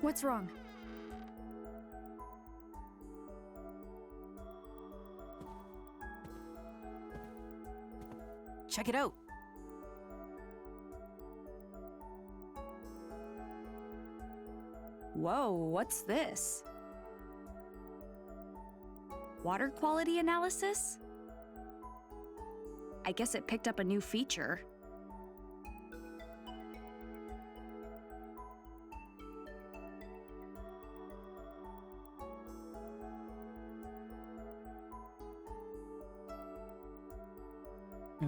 What's wrong? Check it out. Whoa, what's this? Water quality analysis? I guess it picked up a new feature.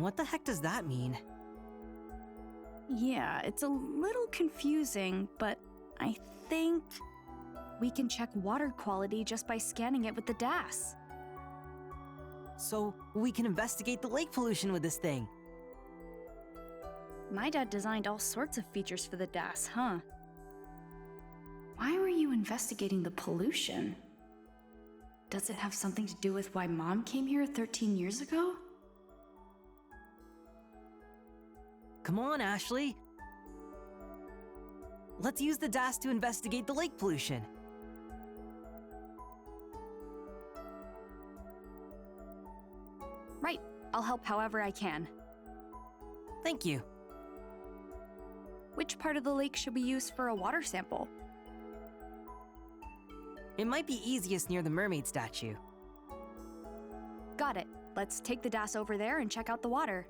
What the heck does that mean? Yeah, it's a little confusing, but I think we can check water quality just by scanning it with the DAS. So we can investigate the lake pollution with this thing. My dad designed all sorts of features for the DAS, huh? Why were you investigating the pollution? Does it have something to do with why Mom came here 13 years ago? Come on, Ashley. Let's use the DAS to investigate the lake pollution. Right. I'll help however I can. Thank you. Which part of the lake should we use for a water sample? It might be easiest near the mermaid statue. Got it. Let's take the DAS over there and check out the water.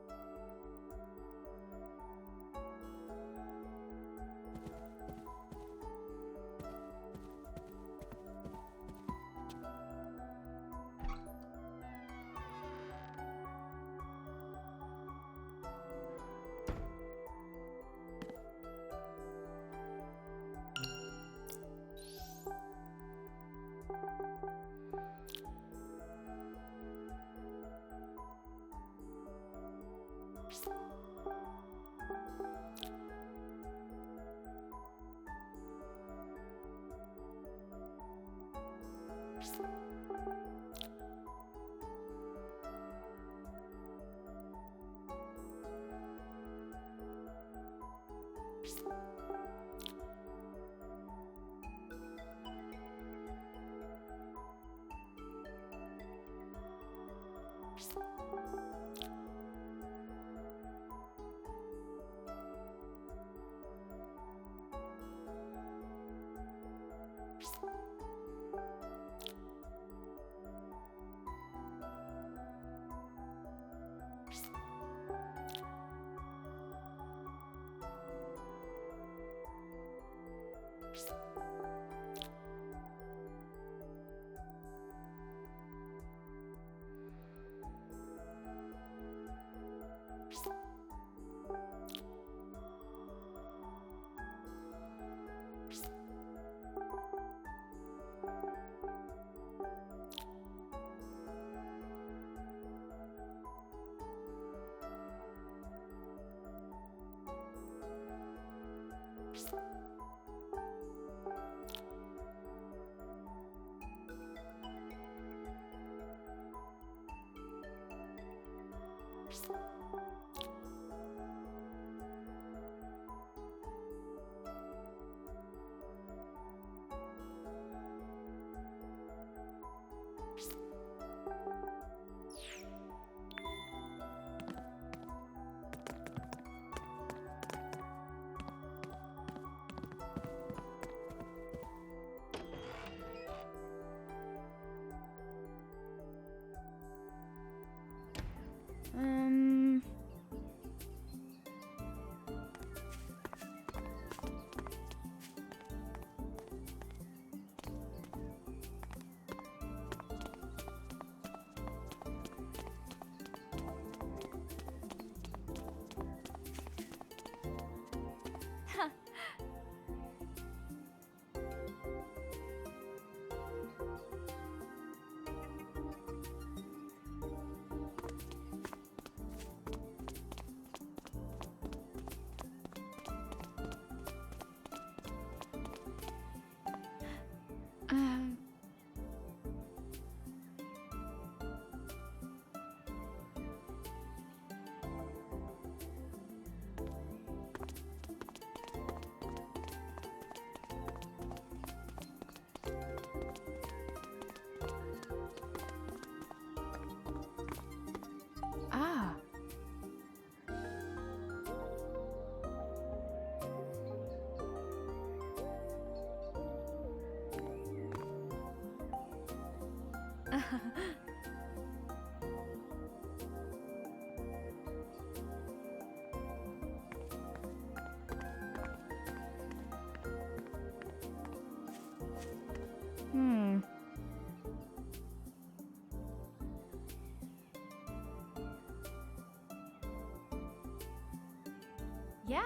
Yeah.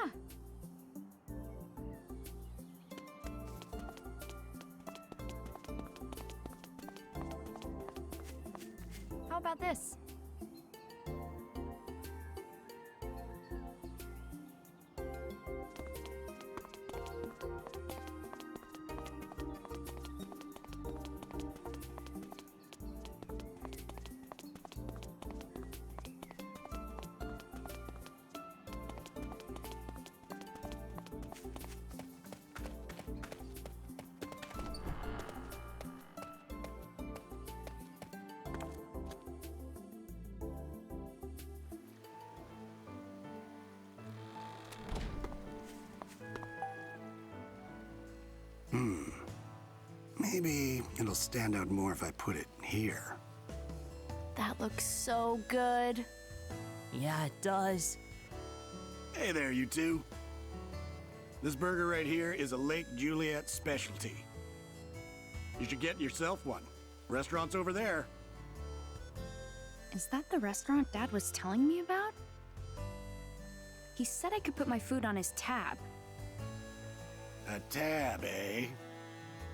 How about this? Maybe it'll stand out more if I put it here. That looks so good. Yeah, it does. Hey there, you two. This burger right here is a Lake Juliet specialty. You should get yourself one. Restaurant's over there. Is that the restaurant Dad was telling me about? He said I could put my food on his tab. A tab, eh?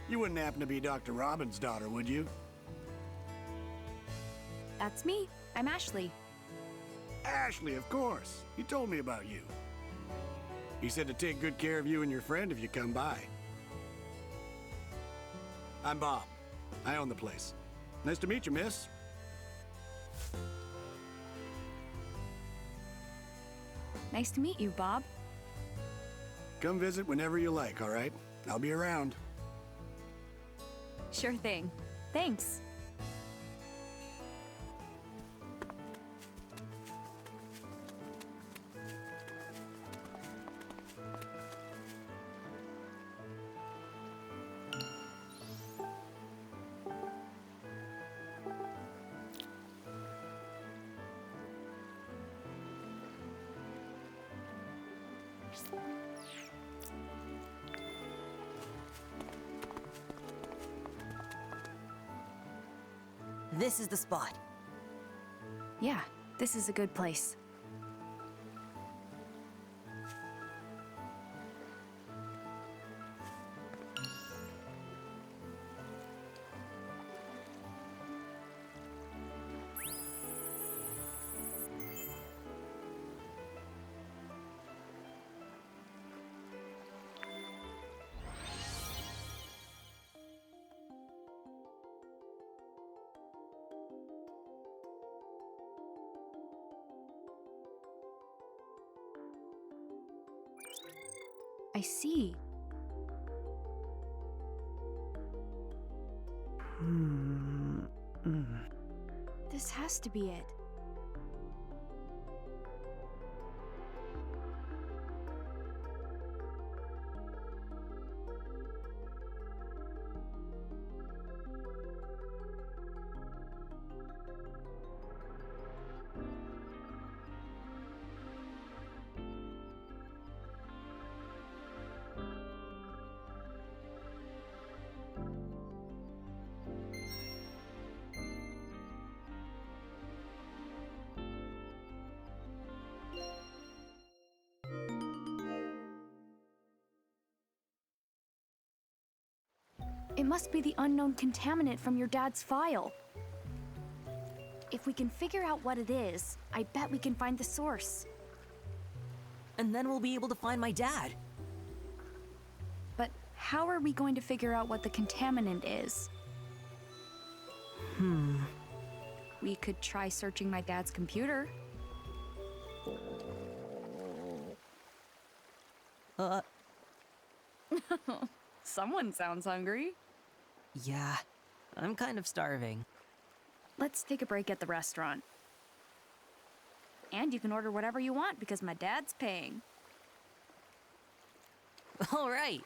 You wouldn't happen to be Dr. Robin's daughter, would you? That's me. I'm Ashley. Ashley, of course. He told me about you. He said to take good care of you and your friend if you come by. I'm Bob. I own the place. Nice to meet you, miss. Nice to meet you, Bob. Come visit whenever you like, all right? I'll be around. Sure thing. Thanks. This is the spot. Yeah, this is a good place. I see. This has to be it. It must be the unknown contaminant from your dad's file. If we can figure out what it is, I bet we can find the source. And then we'll be able to find my dad. But how are we going to figure out what the contaminant is? We could try searching my dad's computer. Someone sounds hungry. Yeah, I'm kind of starving. Let's take a break at the restaurant. And you can order whatever you want because my dad's paying. All right.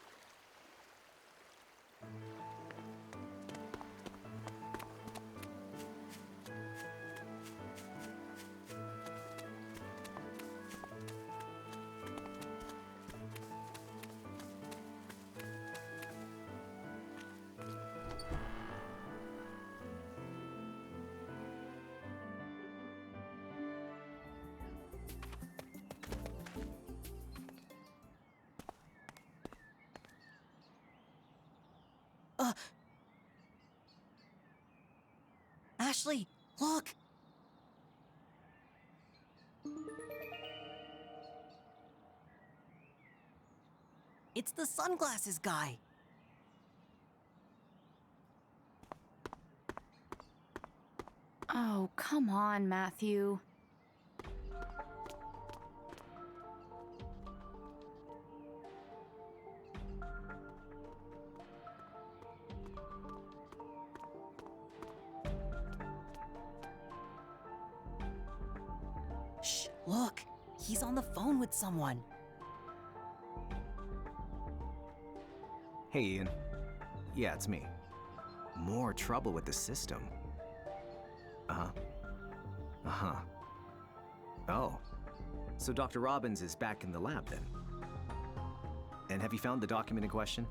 Ashley, look! It's the sunglasses guy. Oh, come on, Matthew. Shh, look. He's on the phone with someone. Hey, Ian. Yeah, it's me. More trouble with the system. Uh-huh. Uh-huh. Oh. So Dr. Robbins is back in the lab then? And have you found the document in question?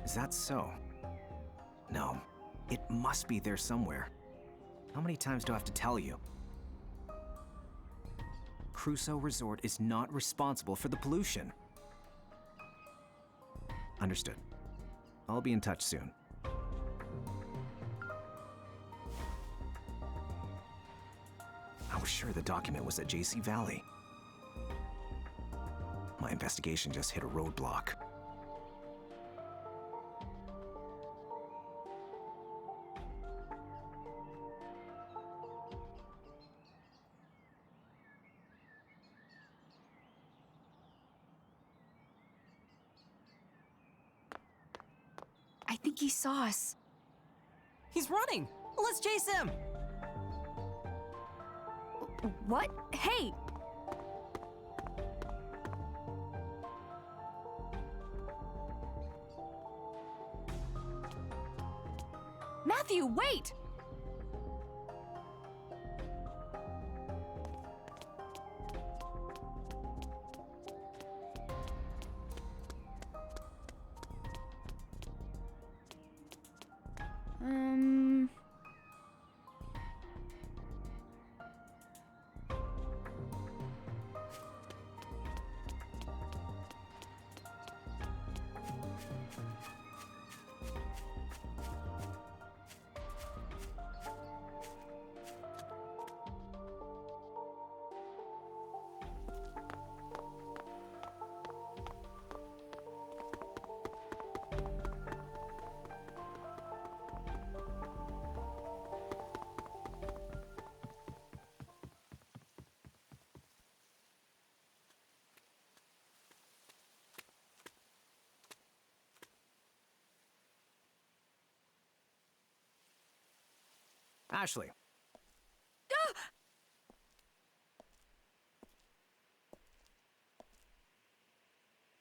Is that so? No. It must be there somewhere. How many times do I have to tell you? Crusoe Resort is not responsible for the pollution. Understood. I'll be in touch soon. I was sure the document was at JC Valley. My investigation just hit a roadblock. I think he saw us. He's running! Let's chase him! What? Hey! Matthew, wait! Ashley.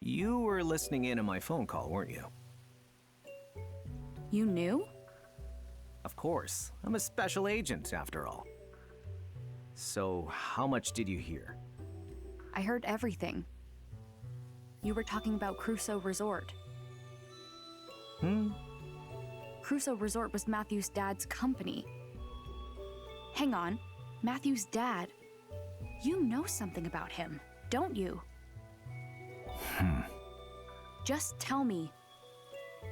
You were listening in on my phone call, weren't you? You knew? Of course. I'm a special agent, after all. So, how much did you hear? I heard everything. You were talking about Crusoe Resort. Crusoe Resort was Matthew's dad's company. Hang on, Matthew's dad. You know something about him, don't you? Just tell me.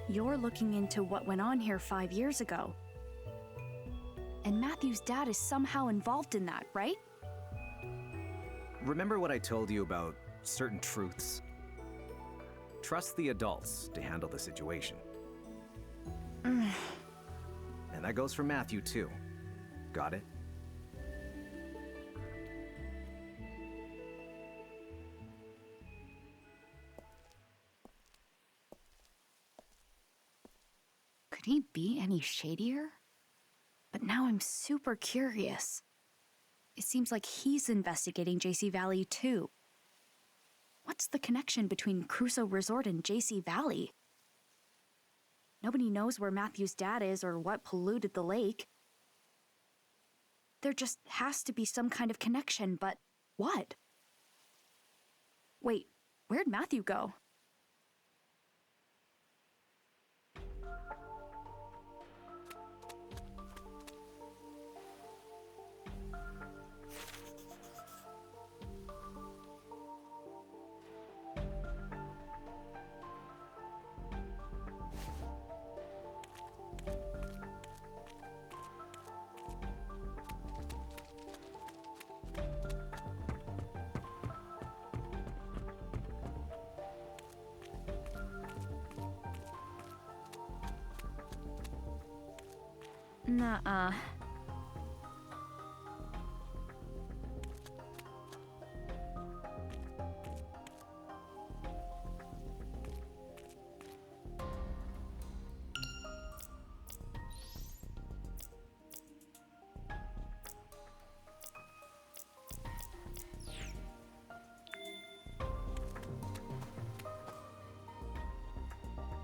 You're looking into what went on here 5 years ago. And Matthew's dad is somehow involved in that, right? Remember what I told you about certain truths? Trust the adults to handle the situation. And that goes for Matthew, too. Got it? Could he be any shadier? But now I'm super curious. It seems like he's investigating JC Valley too. What's the connection between Crusoe Resort and JC Valley? Nobody knows where Matthew's dad is or what polluted the lake. There just has to be some kind of connection, but what? Wait, where'd Matthew go? Nuh-uh.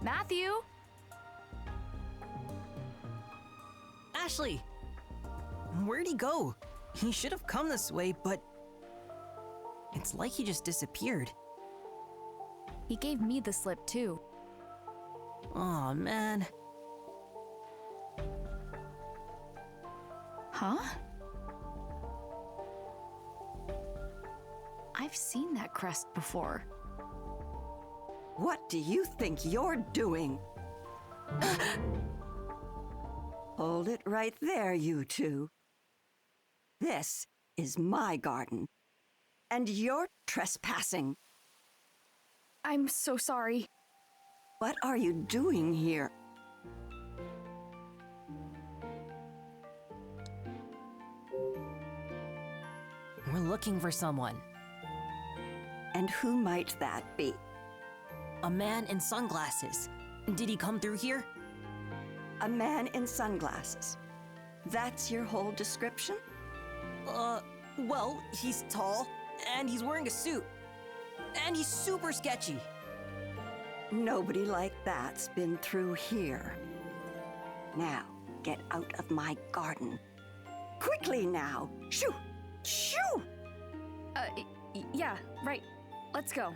Matthew? Ashley! Where'd he go? He should have come this way, but... It's like he just disappeared. He gave me the slip, too. Aw, man. Huh? I've seen that crest before. What do you think you're doing? Hold it right there, you two. This is my garden, and you're trespassing. I'm so sorry. What are you doing here? We're looking for someone. And who might that be? A man in sunglasses. Did he come through here? A man in sunglasses. That's your whole description? Well, he's tall, and he's wearing a suit. And he's super sketchy. Nobody like that's been through here. Now, get out of my garden. Quickly now! Shoo! Shoo! Yeah, right. Let's go.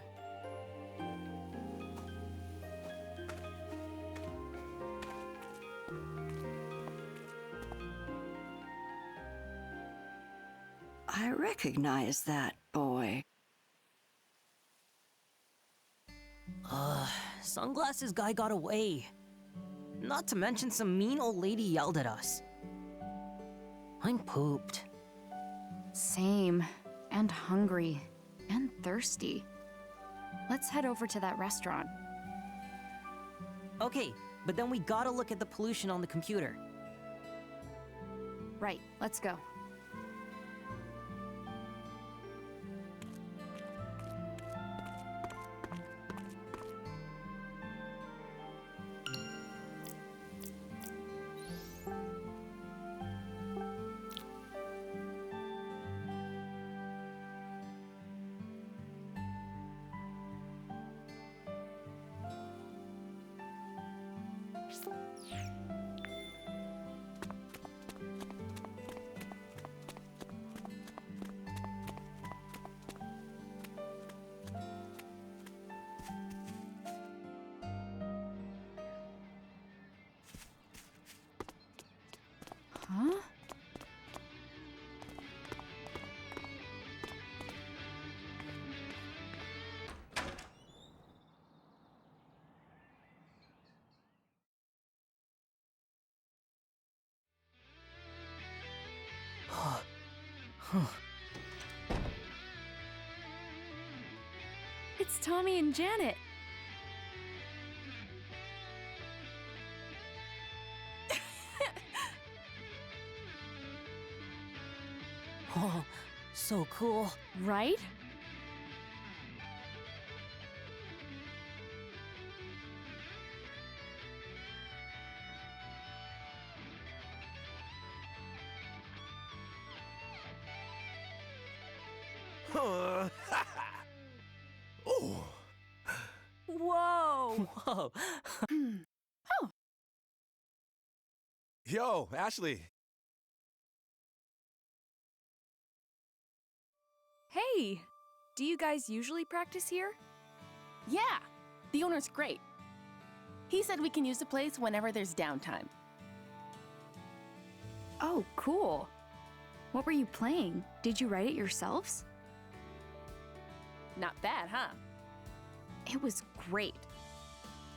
I recognize that boy. Sunglasses guy got away. Not to mention some mean old lady yelled at us. I'm pooped. Same. And hungry. And thirsty. Let's head over to that restaurant. Okay, but then we gotta look at the pollution on the computer. Right, let's go. Huh? It's Tommy and Janet. Oh, so cool. Right? Oh. Whoa! Whoa. Yo, Ashley. Hey! Do you guys usually practice here? Yeah, the owner's great. He said we can use the place whenever there's downtime. Oh, cool. What were you playing? Did you write it yourselves? Not bad, huh? It was great.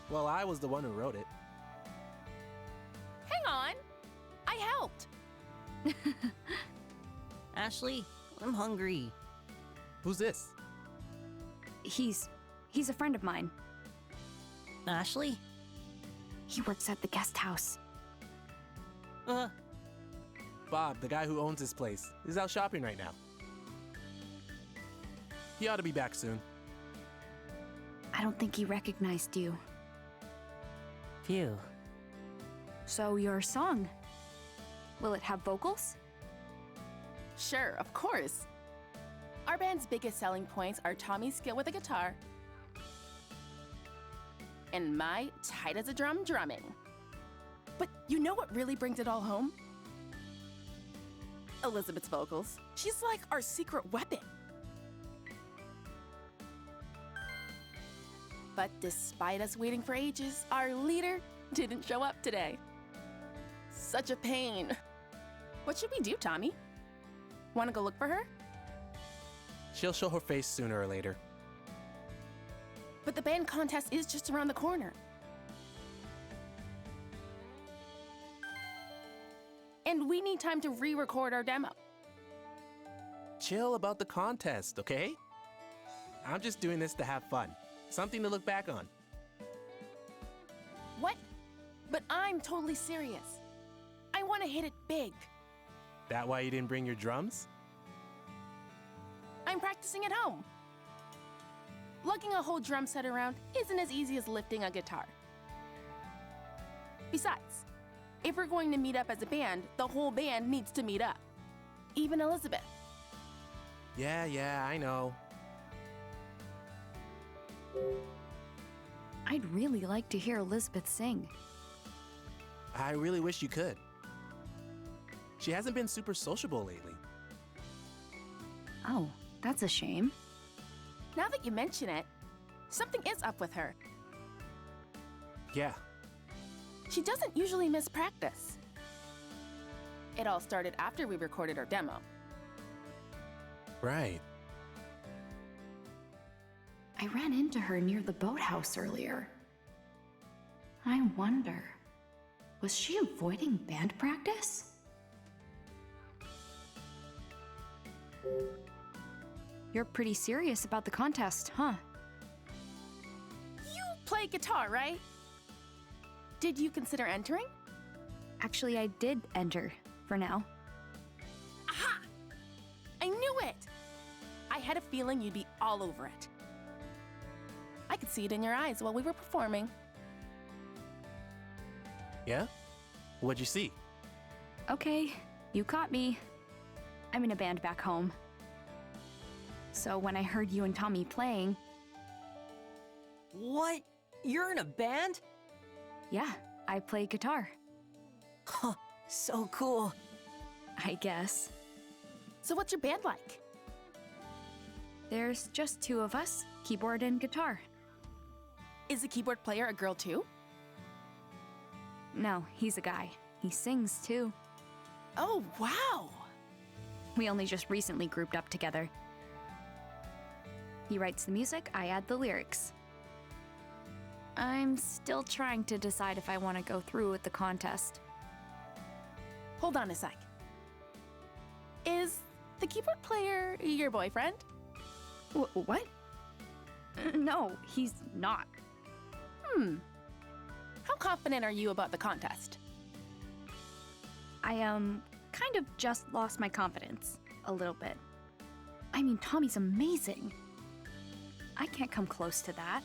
Well, I was the one who wrote it. Hang on. I helped. Ashley, I'm hungry. Who's this? He's a friend of mine. Ashley? He works at the guest house. Bob, the guy who owns this place, is out shopping right now. He ought to be back soon. I don't think he recognized you. Phew. So, your song. Will it have vocals? Sure, of course. Our band's biggest selling points are Tommy's skill with the guitar and my tight as a drum drumming. But you know what really brings it all home? Elizabeth's vocals. She's like our secret weapon. But despite us waiting for ages, our leader didn't show up today. Such a pain. What should we do, Tommy? Want to go look for her? She'll show her face sooner or later. But the band contest is just around the corner. And we need time to re-record our demo. Chill about the contest, okay? I'm just doing this to have fun. Something to look back on. What? But I'm totally serious. I want to hit it big. That why you didn't bring your drums? I'm practicing at home. Lugging a whole drum set around isn't as easy as lifting a guitar. Besides, if we're going to meet up as a band, the whole band needs to meet up. Even Elizabeth. Yeah, I know. I'd really like to hear Elizabeth sing. I really wish you could. She hasn't been super sociable lately. Oh, that's a shame. Now that you mention it, something is up with her. Yeah, She doesn't usually miss practice. It all started after we recorded our demo. right. I ran into her near the boathouse earlier. I wonder, was she avoiding band practice? You're pretty serious about the contest, huh? You play guitar, right? Did you consider entering? Actually, I did enter, for now. Aha! I knew it! I had a feeling you'd be all over it. I could see it in your eyes while we were performing. Yeah? What'd you see? Okay, you caught me. I'm in a band back home. So when I heard you and Tommy playing, What? You're in a band? yeah, I play guitar, Huh, so cool. I guess. So what's your band like? There's just two of us, keyboard and guitar. Is the keyboard player a girl too? No, he's a guy. He sings too. Oh, wow! We only just recently grouped up together. He writes the music, I add the lyrics. I'm still trying to decide if I want to go through with the contest. Hold on a sec. Is the keyboard player your boyfriend? What? No, he's not. How confident are you about the contest? I, kind of just lost my confidence. A little bit. I mean, Tommy's amazing. I can't come close to that.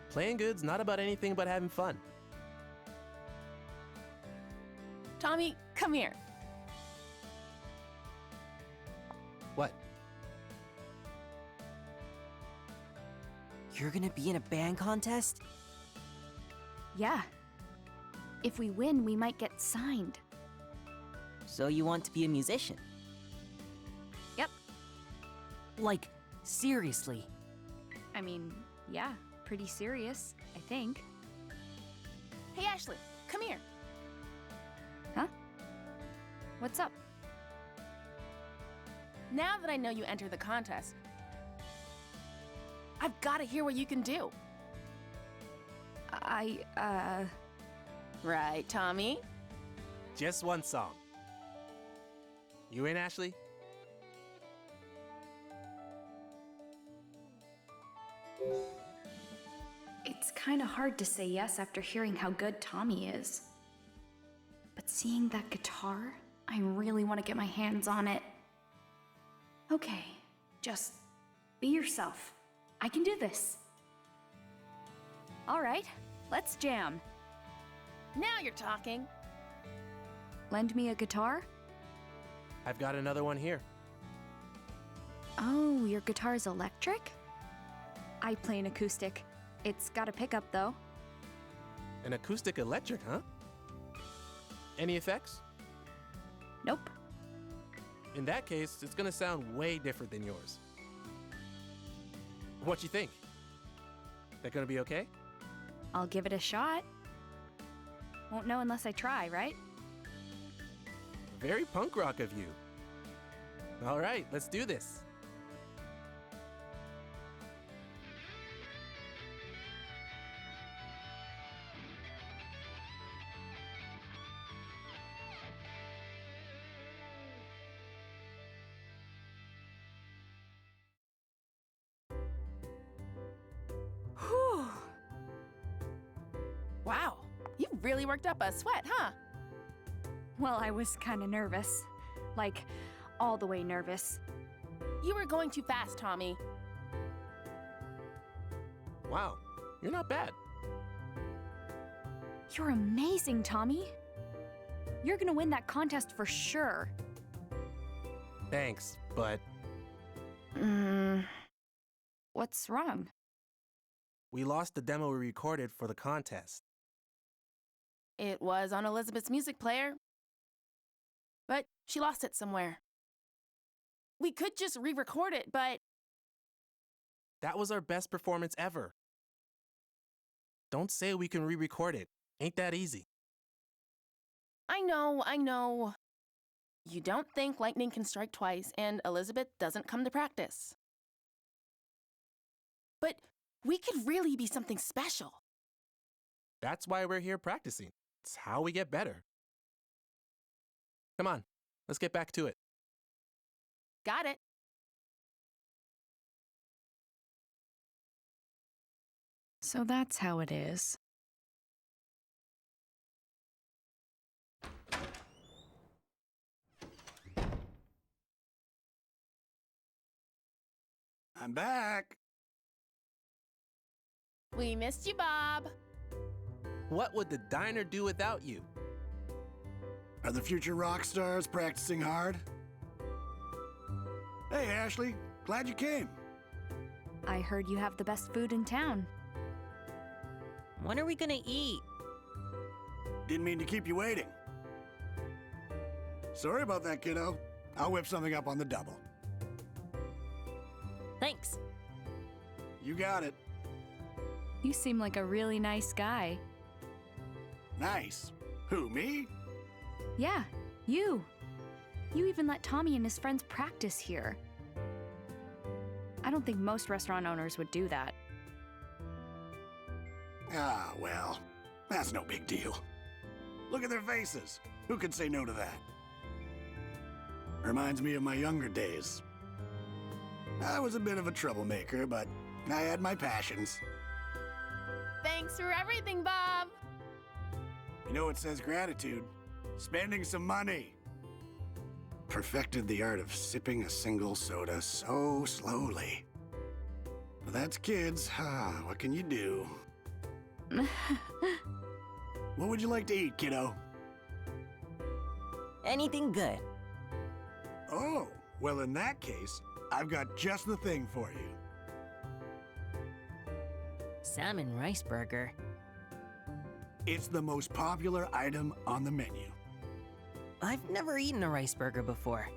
Playing good's not about anything but having fun. Tommy, come here. What? You're gonna be in a band contest? Yeah. If we win, we might get signed. So you want to be a musician? Yep. Like, seriously? I mean, yeah, pretty serious, I think. Hey, Ashley, come here. Huh? What's up? Now that I know you entered the contest, I've got to hear what you can do. Right, Tommy? Just one song. You in, Ashley? It's kind of hard to say yes after hearing how good Tommy is. But seeing that guitar, I really want to get my hands on it. Okay, just be yourself. I can do this. All right, let's jam. Now you're talking. Lend me a guitar? I've got another one here. Oh, your guitar's electric? I play an acoustic. It's got a pickup, though. An acoustic electric, huh? Any effects? Nope. In that case, it's gonna sound way different than yours. What you think? That gonna be okay? I'll give it a shot. Won't know unless I try, right? Very punk rock of you. All right, let's do this. Whew. Wow, you really worked up a sweat, huh? Well, I was kind of nervous. Like, all the way nervous. You were going too fast, Tommy. Wow, you're not bad. You're amazing, Tommy. You're gonna win that contest for sure. Thanks, but What's wrong? we lost the demo we recorded for the contest. It was on Elizabeth's music player, but she lost it somewhere. We could just re-record it, but That was our best performance ever. Don't say we can re-record it. Ain't that easy. I know. You don't think lightning can strike twice and Elizabeth doesn't come to practice. But we could really be something special. That's why we're here practicing. It's how we get better. Come on, let's get back to it. Got it. So that's how it is. I'm back. We missed you, Bob. What would the diner do without you? Are the future rock stars practicing hard? Hey, Ashley. Glad you came. I heard you have the best food in town. When are we gonna eat? Didn't mean to keep you waiting. Sorry about that, kiddo. I'll whip something up on the double. Thanks. You got it. You seem like a really nice guy. Nice. Who, me? Yeah, you. You even let Tommy and his friends practice here. I don't think most restaurant owners would do that. Ah, well, that's no big deal. Look at their faces. Who could say no to that? Reminds me of my younger days. I was a bit of a troublemaker, but I had my passions. Thanks for everything, Bob. You know what says gratitude? Spending some money. Perfected the art of sipping a single soda so slowly. But that's kids. What can you do? What would you like to eat, kiddo? Anything good. Oh, well, in that case, I've got just the thing for you. Salmon rice burger. It's the most popular item on the menu. I've never eaten a rice burger before.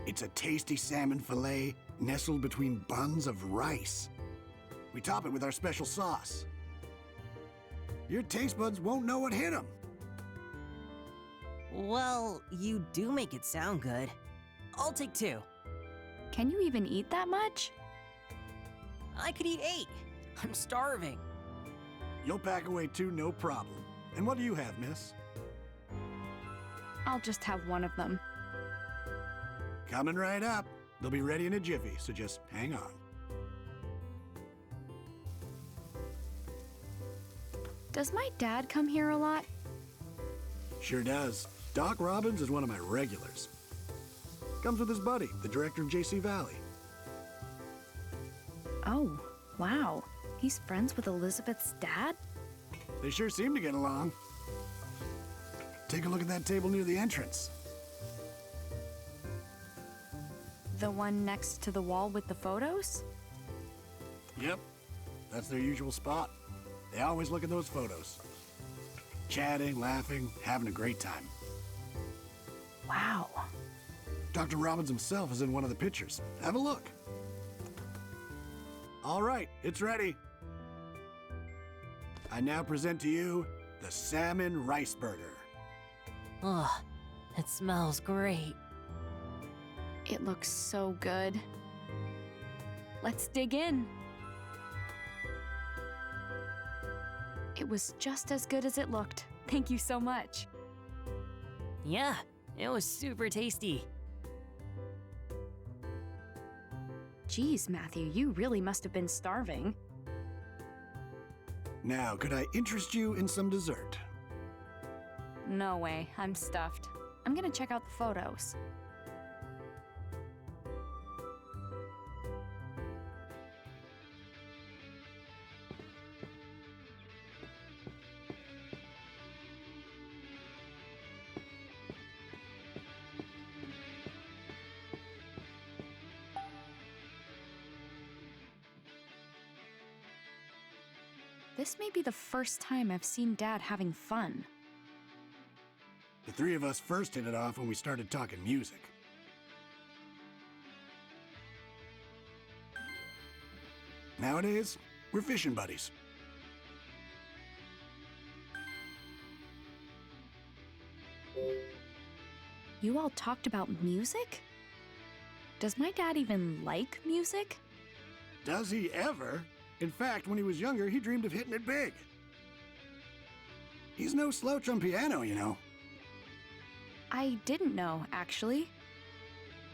It's a tasty salmon fillet nestled between buns of rice. We top it with our special sauce. Your taste buds won't know what hit them. Well, you do make it sound good. I'll take 2. Can you even eat that much? I could eat 8. I'm starving. You'll pack away 2, no problem. And what do you have, miss? I'll just have one of them. Coming right up. They'll be ready in a jiffy, so just hang on. Does my dad come here a lot? Sure does. Doc Robbins is one of my regulars. Comes with his buddy, the director of JC Valley. Oh, wow. He's friends with Elizabeth's dad? They sure seem to get along. Take a look at that table near the entrance. The one next to the wall with the photos? Yep, that's their usual spot. They always look at those photos. Chatting, laughing, having a great time. Wow. Dr. Robbins himself is in one of the pictures. Have a look. All right, it's ready. I now present to you the salmon rice burger. Ugh, it smells great. It looks so good. Let's dig in. It was just as good as it looked. Thank you so much. Yeah, it was super tasty. Geez, Matthew, you really must have been starving. Now, could I interest you in some dessert? No way, I'm stuffed. I'm gonna check out the photos. This may be the first time I've seen Dad having fun. The three of us first hit it off when we started talking music. Nowadays, we're fishing buddies. You all talked about music? Does my dad even like music? Does he ever? In fact, when he was younger, he dreamed of hitting it big. He's no slouch on piano, you know. I didn't know, actually.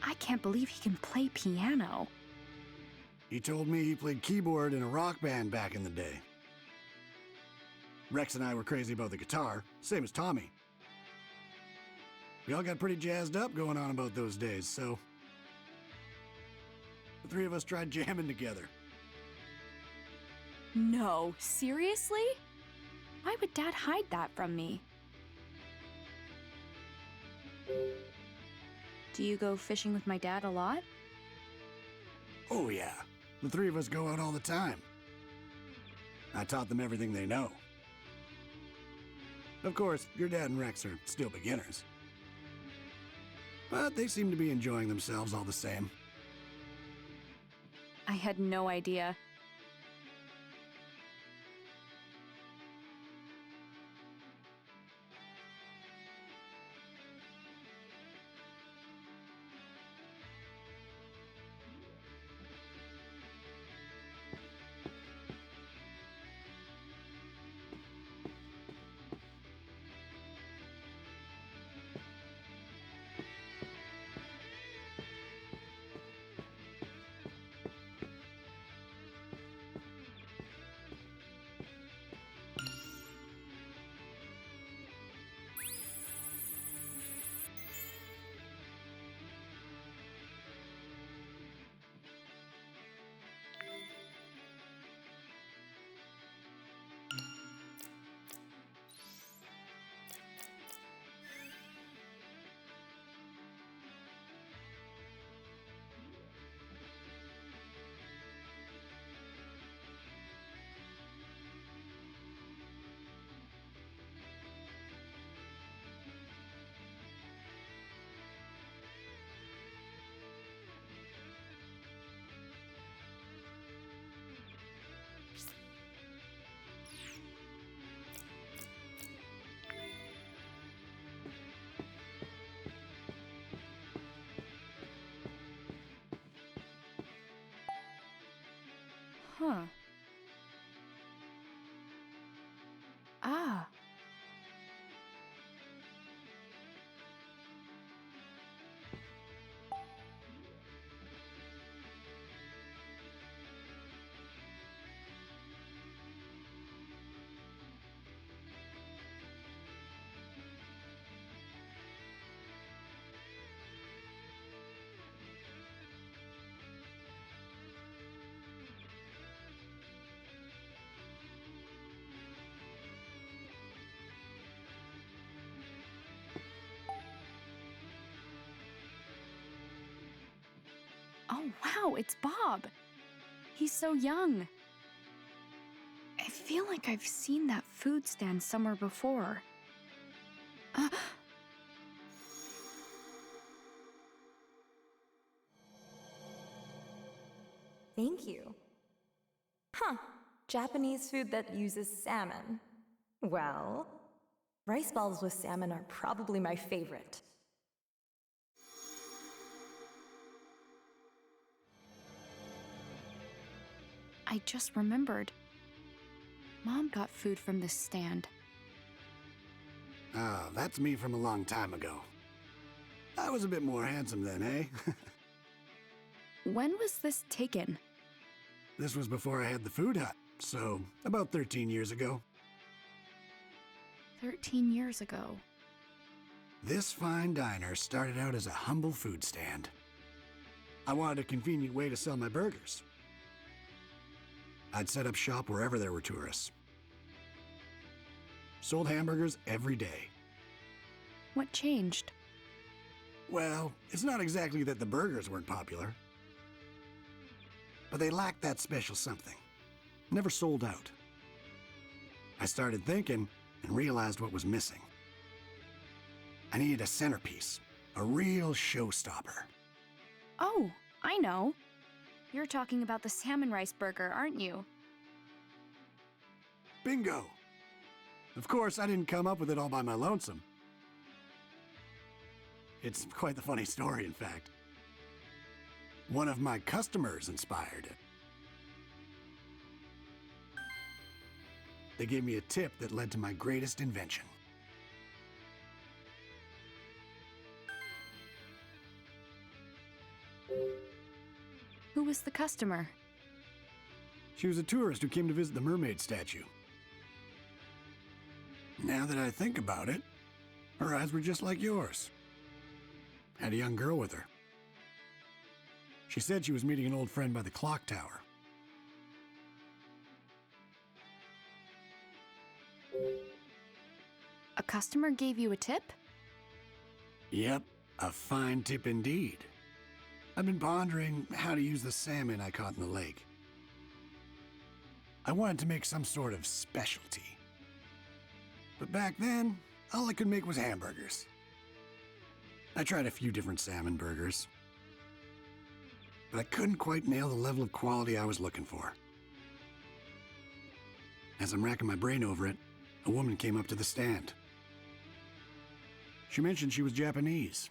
I can't believe he can play piano. He told me he played keyboard in a rock band back in the day. Rex and I were crazy about the guitar, same as Tommy. We all got pretty jazzed up going on about those days, so the three of us tried jamming together. No, seriously? Why would Dad hide that from me? Do you go fishing with my dad a lot? Oh yeah, the three of us go out all the time. I taught them everything they know. Of course, your dad and Rex are still beginners. But they seem to be enjoying themselves all the same. I had no idea. Huh. Ah. Oh, wow, it's Bob. He's so young. I feel like I've seen that food stand somewhere before. Thank you. Huh, Japanese food that uses salmon. Well, rice balls with salmon are probably my favorite. I just remembered. Mom got food from this stand. Ah, that's me from a long time ago. I was a bit more handsome then, eh? When was this taken? This was before I had the food hut, so about 13 years ago. 13 years ago. This fine diner started out as a humble food stand. I wanted a convenient way to sell my burgers. I'd set up shop wherever there were tourists. Sold hamburgers every day. What changed? Well, it's not exactly that the burgers weren't popular, but they lacked that special something. Never sold out. I started thinking and realized what was missing. I needed a centerpiece, a real showstopper. Oh, I know. You're talking about the salmon rice burger, aren't you? Bingo! Of course, I didn't come up with it all by my lonesome. It's quite the funny story, in fact. One of my customers inspired it. They gave me a tip that led to my greatest invention. Who was the customer? She was a tourist who came to visit the mermaid statue. Now that I think about it, her eyes were just like yours. Had a young girl with her. She said she was meeting an old friend by the clock tower. A customer gave you a tip? Yep, a fine tip indeed. I've been pondering how to use the salmon I caught in the lake. I wanted to make some sort of specialty. But back then, all I could make was hamburgers. I tried a few different salmon burgers, but I couldn't quite nail the level of quality I was looking for. As I'm racking my brain over it, a woman came up to the stand. She mentioned she was Japanese.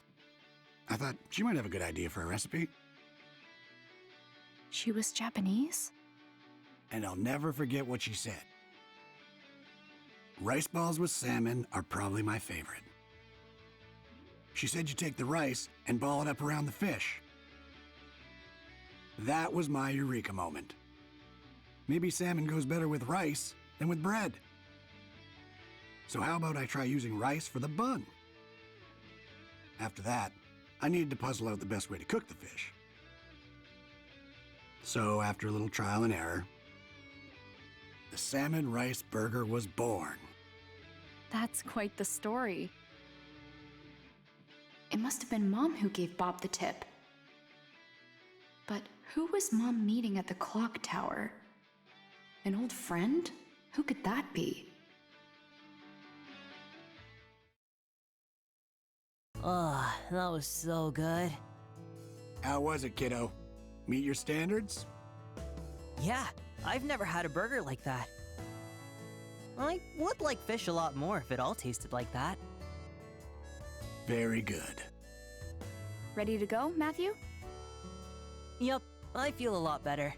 I thought she might have a good idea for a recipe. She was Japanese? And I'll never forget what she said. Rice balls with salmon are probably my favorite. She said you take the rice and ball it up around the fish. That was my eureka moment. Maybe salmon goes better with rice than with bread. So how about I try using rice for the bun? After that, I needed to puzzle out the best way to cook the fish. So after a little trial and error, the salmon rice burger was born. That's quite the story. It must have been Mom who gave Bob the tip. But who was Mom meeting at the clock tower? An old friend? Who could that be? Oh, that was so good. How was it, kiddo? Meet your standards? Yeah, I've never had a burger like that. I would like fish a lot more if it all tasted like that. Very good. Ready to go, Matthew? Yup, I feel a lot better.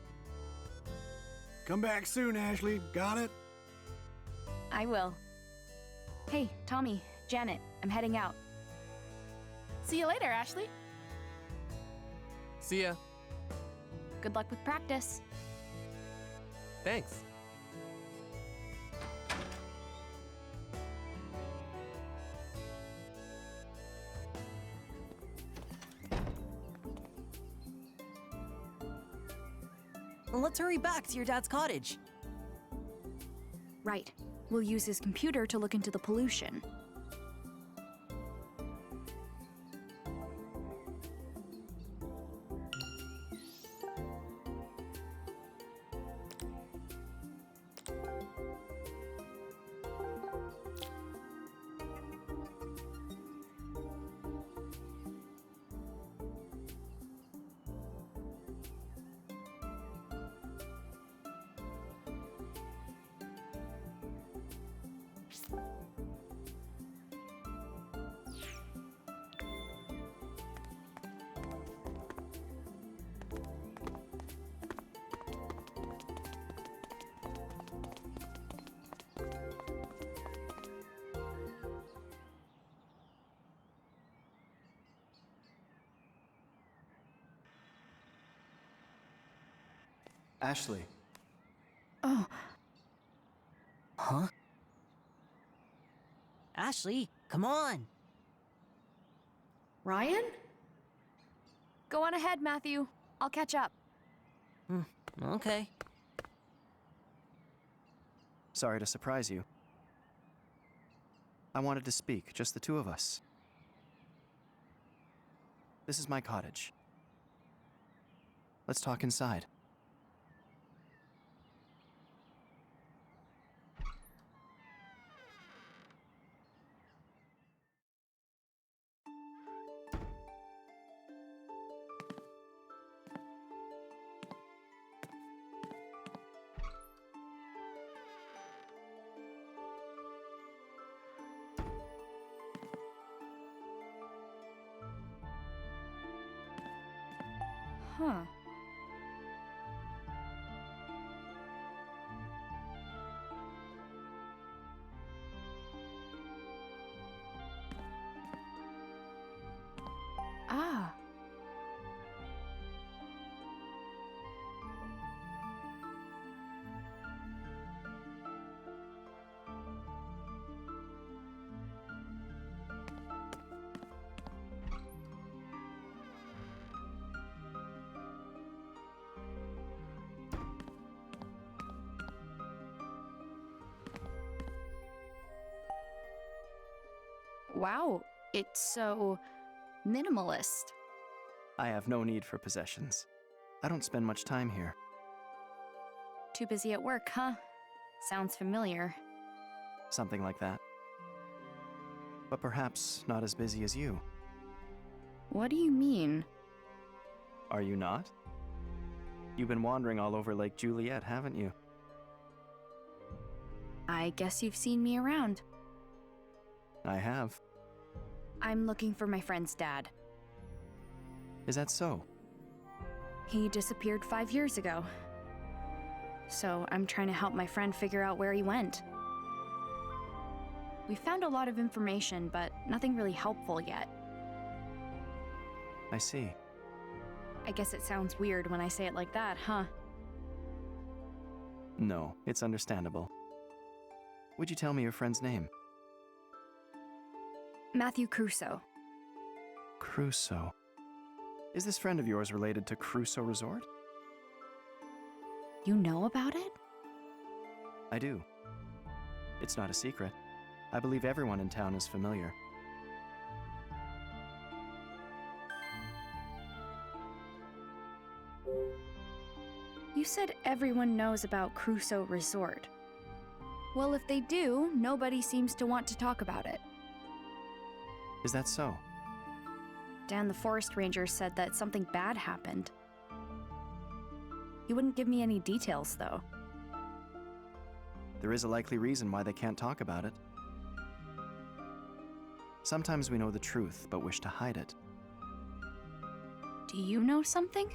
Come back soon, Ashley. Got it? I will. Hey, Tommy, Janet, I'm heading out. See you later, Ashley. See ya. Good luck with practice. Thanks. Let's hurry back to your dad's cottage. Right. We'll use his computer to look into the pollution. Ashley. Oh, Huh? Ashley, come on! Ryan? Go on ahead, Matthew. I'll catch up. Okay. Sorry to surprise you. I wanted to speak, just the two of us. This is my cottage. Let's talk inside. Huh. Ah. Wow, it's so minimalist. I have no need for possessions. I don't spend much time here. Too busy at work, huh? Sounds familiar. Something like that. But perhaps not as busy as you. What do you mean? Are you not? You've been wandering all over Lake Juliet, haven't you? I guess you've seen me around. I have. I'm looking for my friend's dad. Is that so? He disappeared 5 years ago. So I'm trying to help my friend figure out where he went. We found a lot of information, but nothing really helpful yet. I see. I guess it sounds weird when I say it like that, huh? No, it's understandable. Would you tell me your friend's name? Matthew Crusoe. Crusoe. Is this friend of yours related to Crusoe Resort? You know about it? I do. It's not a secret. I believe everyone in town is familiar. You said everyone knows about Crusoe Resort. Well, if they do, nobody seems to want to talk about it. Is that so? Dan the forest ranger said that something bad happened. He wouldn't give me any details, though. There is a likely reason why they can't talk about it. Sometimes we know the truth, but wish to hide it. Do you know something?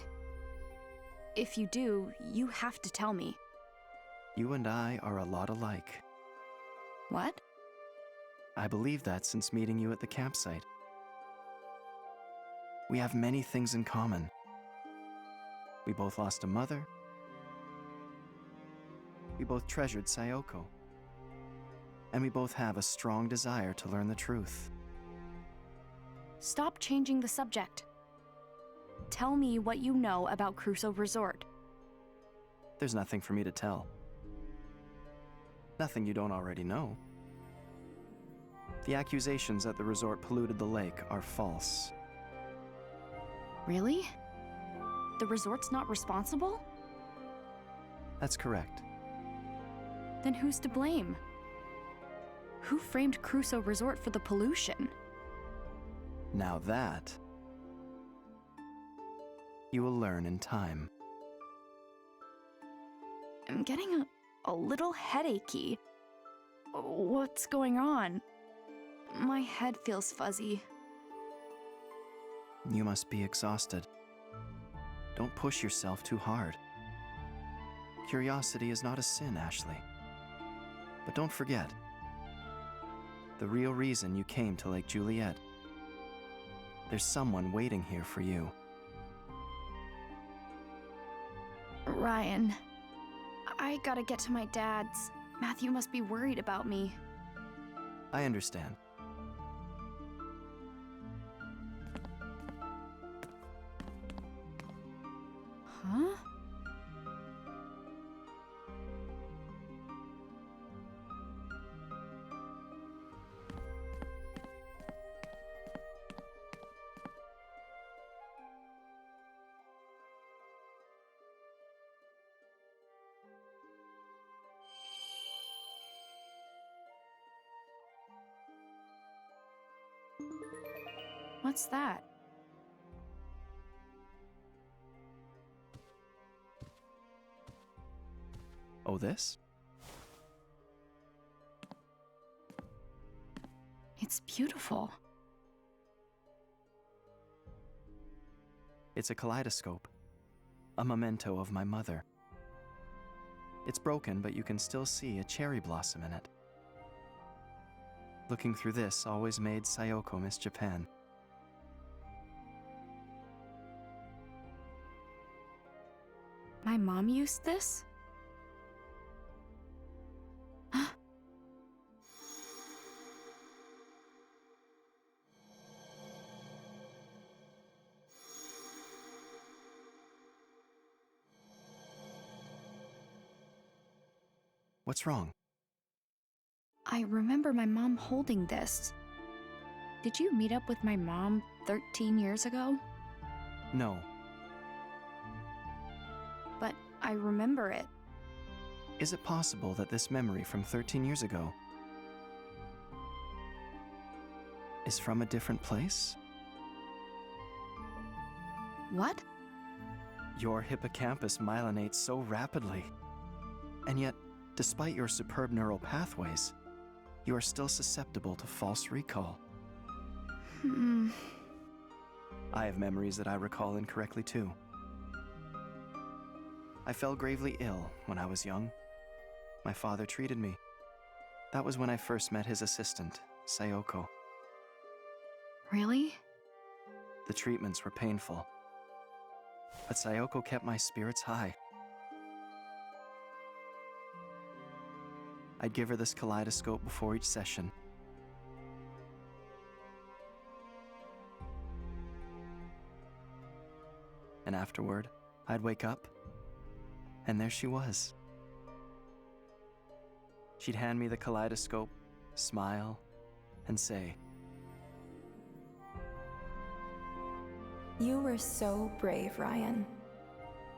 If you do, you have to tell me. You and I are a lot alike. What? I believe that since meeting you at the campsite. We have many things in common. We both lost a mother. We both treasured Sayoko. And we both have a strong desire to learn the truth. Stop changing the subject. Tell me what you know about Crusoe Resort. There's nothing for me to tell. Nothing you don't already know. The accusations that the resort polluted the lake are false. Really? The resort's not responsible? That's correct. Then who's to blame? Who framed Crusoe Resort for the pollution? Now that you will learn in time. I'm getting a little headachy. What's going on? My head feels fuzzy. You must be exhausted. Don't push yourself too hard. Curiosity is not a sin, Ashley. But don't forget, the real reason you came to Lake Juliet. There's someone waiting here for you. Ryan, I gotta get to my dad's. Matthew must be worried about me. I understand. Huh? What's that? Oh, this? It's beautiful. It's a kaleidoscope. A memento of my mother. It's broken, but you can still see a cherry blossom in it. Looking through this always made Sayoko miss Japan. My mom used this? What's wrong? I remember my mom holding this. Did you meet up with my mom 13 years ago? No. But I remember it. Is it possible that this memory from 13 years ago is from a different place? What? Your hippocampus myelinates so rapidly. And yet, despite your superb neural pathways, you are still susceptible to false recall. I have memories that I recall incorrectly too. I fell gravely ill when I was young. My father treated me. That was when I first met his assistant, Sayoko. Really? The treatments were painful, but Sayoko kept my spirits high. I'd give her this kaleidoscope before each session. And afterward, I'd wake up, and there she was. She'd hand me the kaleidoscope, smile, and say, You were so brave, Ryan.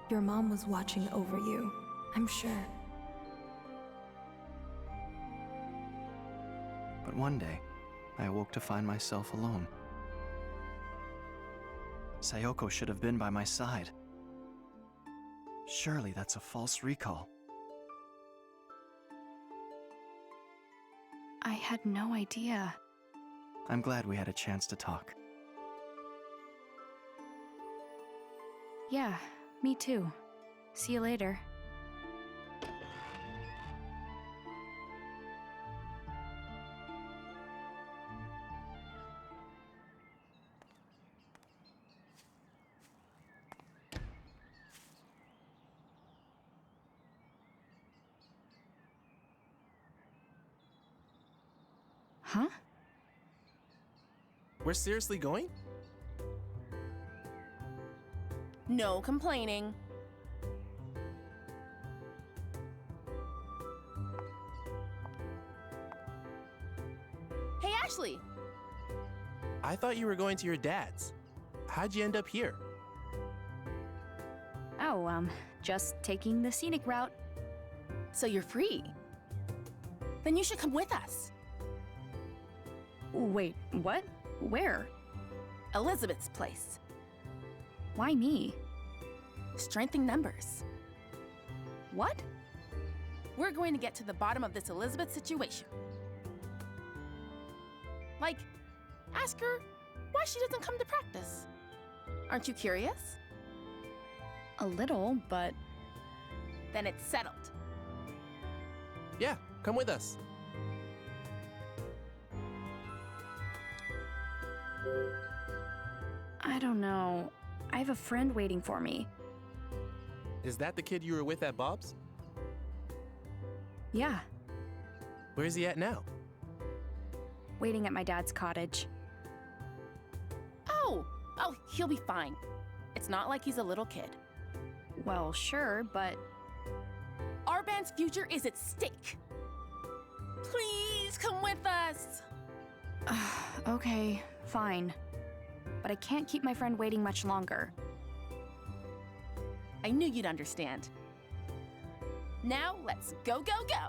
Your mom was watching over you, I'm sure. But one day, I awoke to find myself alone. Sayoko should have been by my side. Surely that's a false recall. I had no idea. I'm glad we had a chance to talk. Yeah, me too. See you later. Huh? We're seriously going? No complaining. Hey, Ashley! I thought you were going to your dad's. How'd you end up here? Oh, just taking the scenic route. So you're free. Then you should come with us. Wait, what? Where? Elizabeth's place. Why me? Strength in numbers. What? We're going to get to the bottom of this Elizabeth situation. Like, ask her why she doesn't come to practice. Aren't you curious? A little, but... Then it's settled. Yeah, come with us. I don't know. I have a friend waiting for me. Is that the kid you were with at Bob's? Yeah, Where's he at now? waiting at my dad's cottage. Oh, he'll be fine. It's not like he's a little kid. Well, sure, but Our band's future is at stake. Please come with us. okay, fine. But I can't keep my friend waiting much longer. I knew you'd understand. Now let's go, go, go.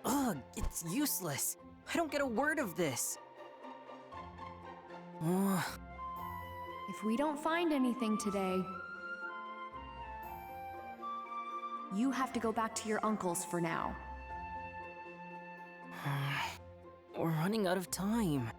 Ugh, it's useless. I don't get a word of this. Ugh. If we don't find anything today, you have to go back to your uncle's for now. We're running out of time.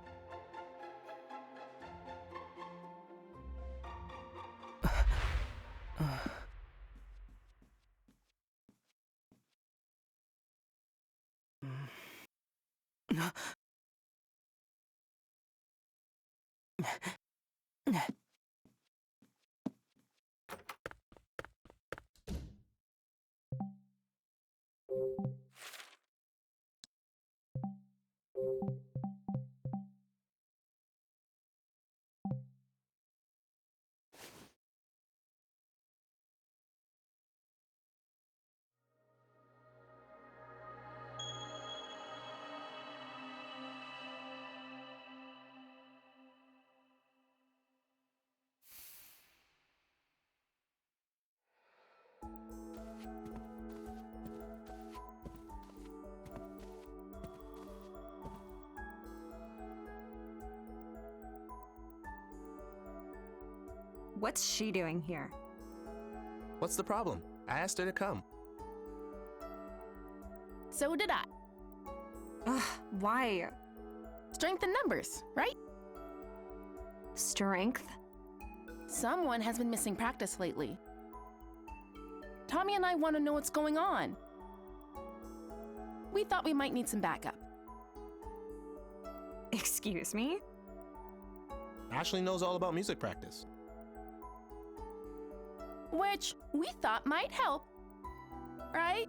What's she doing here? What's the problem? I asked her to come. So did I. Ugh, why? Strength in numbers, right? Strength? Someone has been missing practice lately. Tommy and I want to know what's going on. We thought we might need some backup. Excuse me? Ashley knows all about music practice. Which we thought might help, right?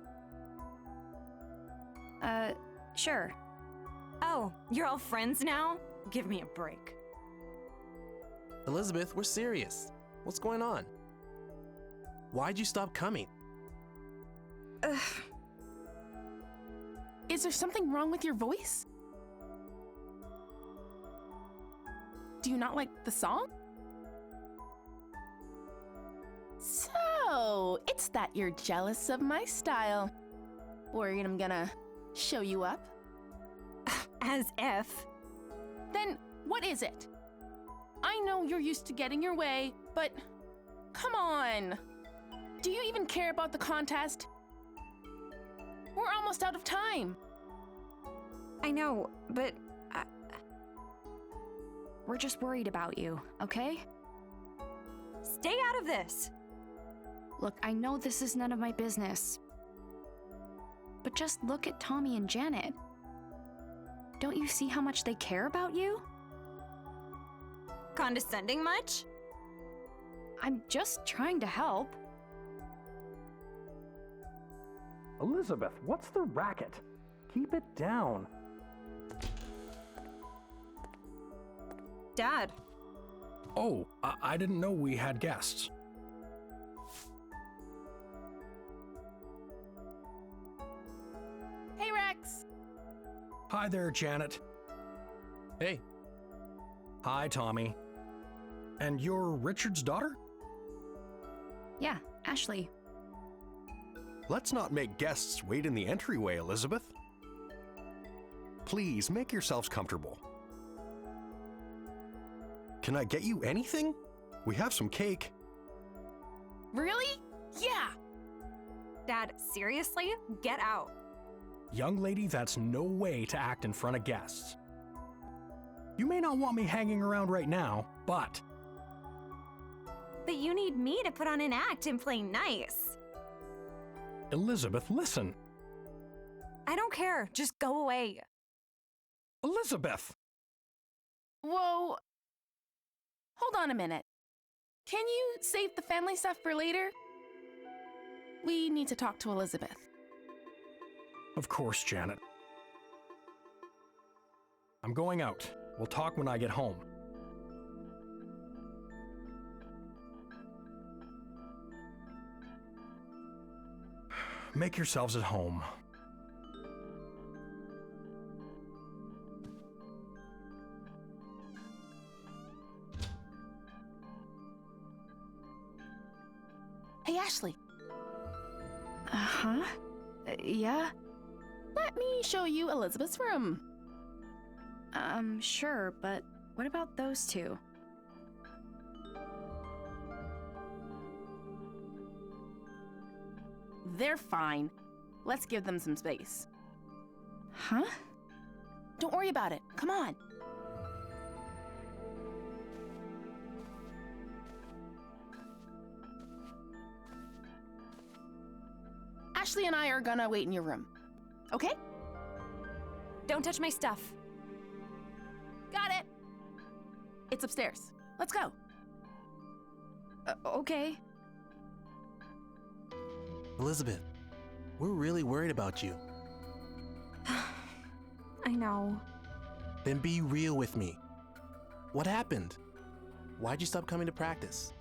Sure. Oh, you're all friends now? Give me a break. Elizabeth, we're serious. What's going on? Why'd you stop coming? Ugh. Is there something wrong with your voice? Do you not like the song? So, it's that you're jealous of my style. Worried I'm gonna show you up? As if. Then what is it? I know you're used to getting your way, but come on. Do you even care about the contest? We're almost out of time. I know, but We're just worried about you, okay? stay out of this. Look, I know this is none of my business. But just look at Tommy and Janet. Don't you see how much they care about you? Condescending much? I'm just trying to help. Elizabeth, what's the racket? Keep it down. Dad. Oh, I didn't know we had guests. Hey, Rex. Hi there, Janet. Hey, Hi, Tommy. And you're Richard's daughter? Yeah, Ashley. Let's not make guests wait in the entryway, Elizabeth. Please make yourselves comfortable. Can I get you anything? We have some cake. Really? Yeah! Dad, seriously? Get out. Young lady, that's no way to act in front of guests. You may not want me hanging around right now, but But you need me to put on an act and play nice. Elizabeth, listen. I don't care. Just go away. Elizabeth! Whoa. Hold on a minute. Can you save the family stuff for later? We need to talk to Elizabeth. Of course, Janet. I'm going out. We'll talk when I get home. Make yourselves at home. Hey, Ashley. Uh-huh. Yeah? Let me show you Elizabeth's room. Sure, but what about those two? They're fine. Let's give them some space. Huh? Don't worry about it. Come on. Ashley and I are gonna wait in your room. Okay? Don't touch my stuff. Got it. It's upstairs. Let's go. Okay. Elizabeth, we're really worried about you. I know. Then be real with me. What happened? Why'd you stop coming to practice?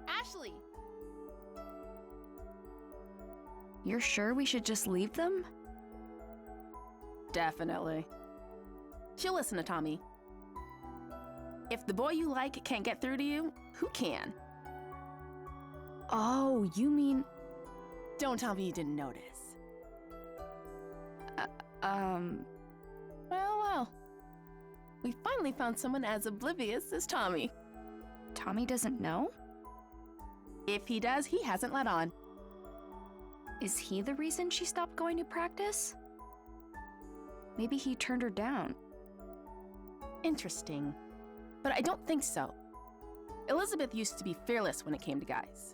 Ashley! You're sure we should just leave them? Definitely. She'll listen to Tommy. If the boy you like can't get through to you, who can? Oh, you mean... Don't tell me you didn't notice. Well. We finally found someone as oblivious as Tommy. Tommy doesn't know? If he does, he hasn't let on. Is he the reason she stopped going to practice? Maybe he turned her down. Interesting. But I don't think so. Elizabeth used to be fearless when it came to guys.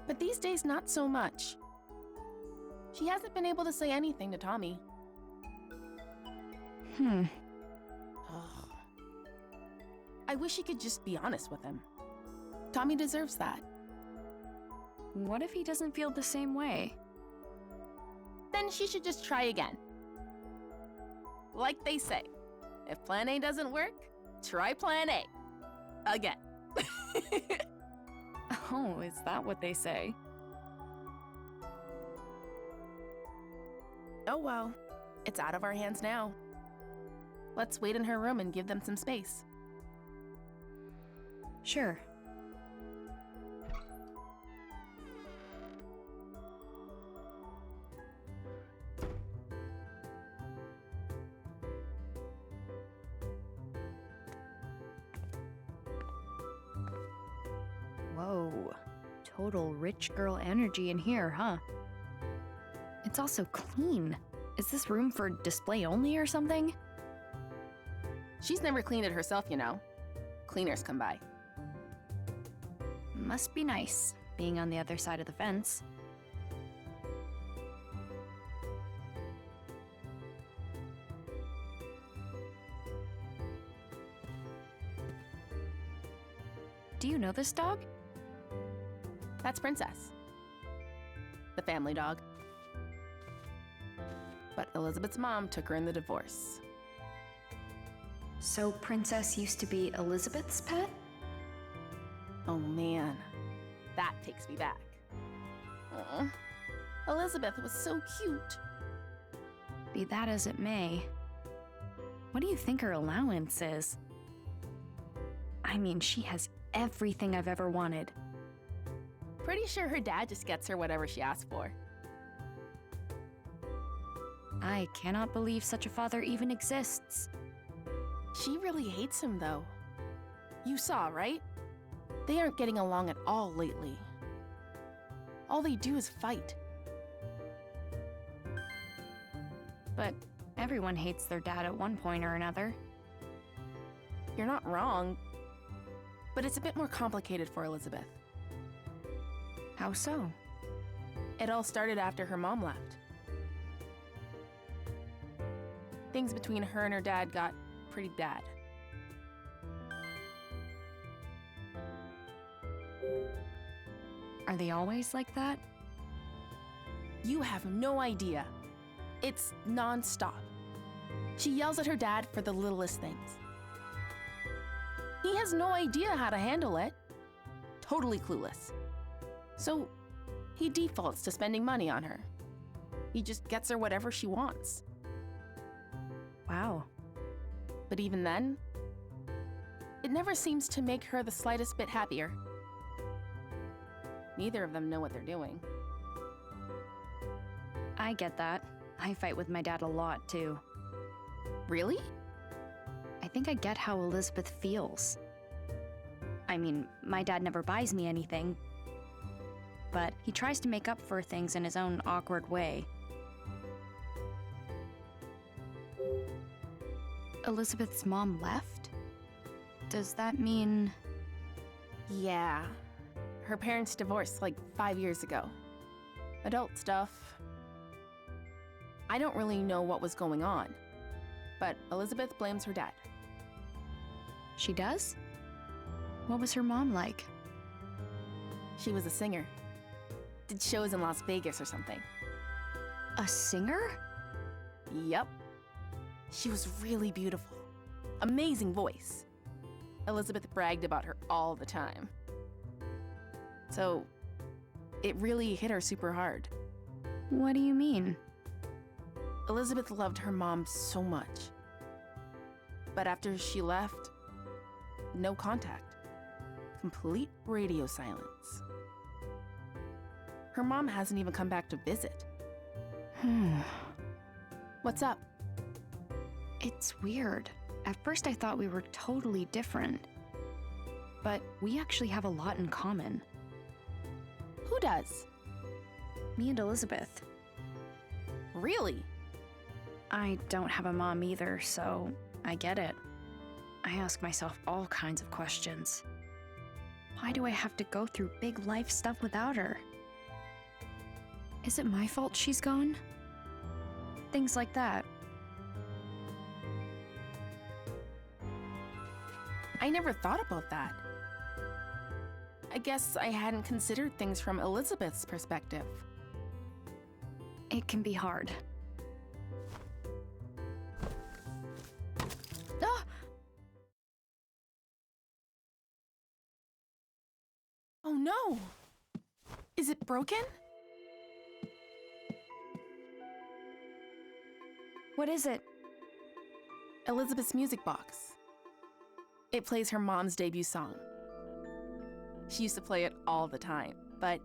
But these days, not so much. She hasn't been able to say anything to Tommy. I wish he could just be honest with him. Tommy deserves that. What if he doesn't feel the same way? Then she should just try again. Like they say, if plan A doesn't work, try plan A. Again. Oh, is that what they say? Oh well, it's out of our hands now. Let's wait in her room and give them some space. Sure. Whoa. Total rich girl energy in here, huh? It's also clean. Is this room for display only or something? She's never cleaned it herself, you know. Cleaners come by. Must be nice, being on the other side of the fence. Do you know this dog? That's Princess. The family dog. But Elizabeth's mom took her in the divorce. So Princess used to be Elizabeth's pet? Oh man, that takes me back. Aw, Elizabeth was so cute. Be that as it may, what do you think her allowance is? I mean, she has everything I've ever wanted. Pretty sure her dad just gets her whatever she asks for. I cannot believe such a father even exists. She really hates him, though. You saw, right? They aren't getting along at all lately. All they do is fight. But everyone hates their dad at one point or another. You're not wrong, but it's a bit more complicated for Elizabeth. How so? It all started after her mom left. Things between her and her dad got pretty bad. Are they always like that? You have no idea. It's non-stop. She yells at her dad for the littlest things. He has no idea how to handle it. Totally clueless. So he defaults to spending money on her. He just gets her whatever she wants. Wow. But even then, it never seems to make her the slightest bit happier. Neither of them know what they're doing. I get that. I fight with my dad a lot, too. Really? I think I get how Elizabeth feels. I mean, my dad never buys me anything, but he tries to make up for things in his own awkward way. Elizabeth's mom left? Does that mean... Yeah. Her parents divorced like 5 years ago. Adult stuff. I don't really know what was going on, but Elizabeth blames her dad. She does? What was her mom like? She was a singer. Did shows in Las Vegas or something. A singer? Yep. She was really beautiful. Amazing voice. Elizabeth bragged about her all the time. So, it really hit her super hard. What do you mean? Elizabeth loved her mom so much. But after she left, no contact. Complete radio silence. Her mom hasn't even come back to visit. What's up? It's weird. At first I thought we were totally different. But we actually have a lot in common. Who does? Me and Elizabeth. Really? I don't have a mom either, so I get it. I ask myself all kinds of questions. Why do I have to go through big life stuff without her? Is it my fault she's gone? Things like that. I never thought about that. I guess I hadn't considered things from Elizabeth's perspective. It can be hard. Ah! Oh no! Is it broken? What is it? Elizabeth's music box. It plays her mom's debut song. She used to play it all the time, but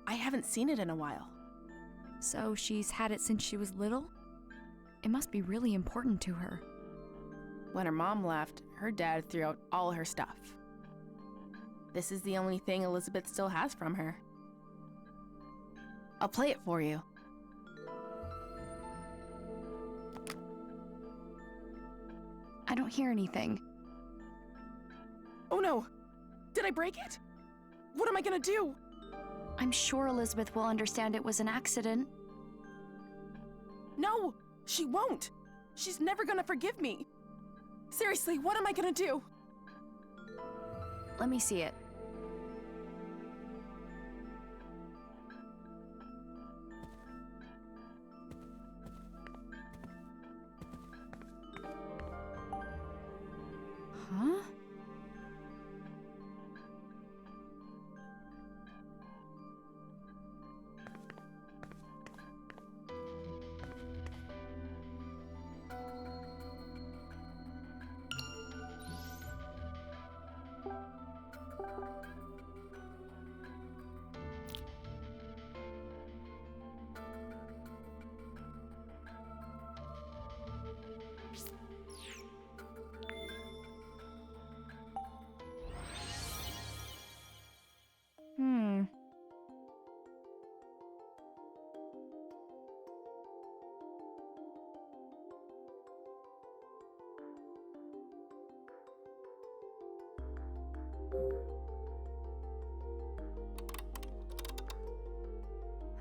I haven't seen it in a while. So she's had it since she was little? It must be really important to her. When her mom left, her dad threw out all her stuff. This is the only thing Elizabeth still has from her. I'll play it for you. I don't hear anything. Oh no! Did I break it? What am I gonna do? I'm sure Elizabeth will understand it was an accident. No! She won't! She's never gonna forgive me! Seriously, what am I gonna do? Let me see it.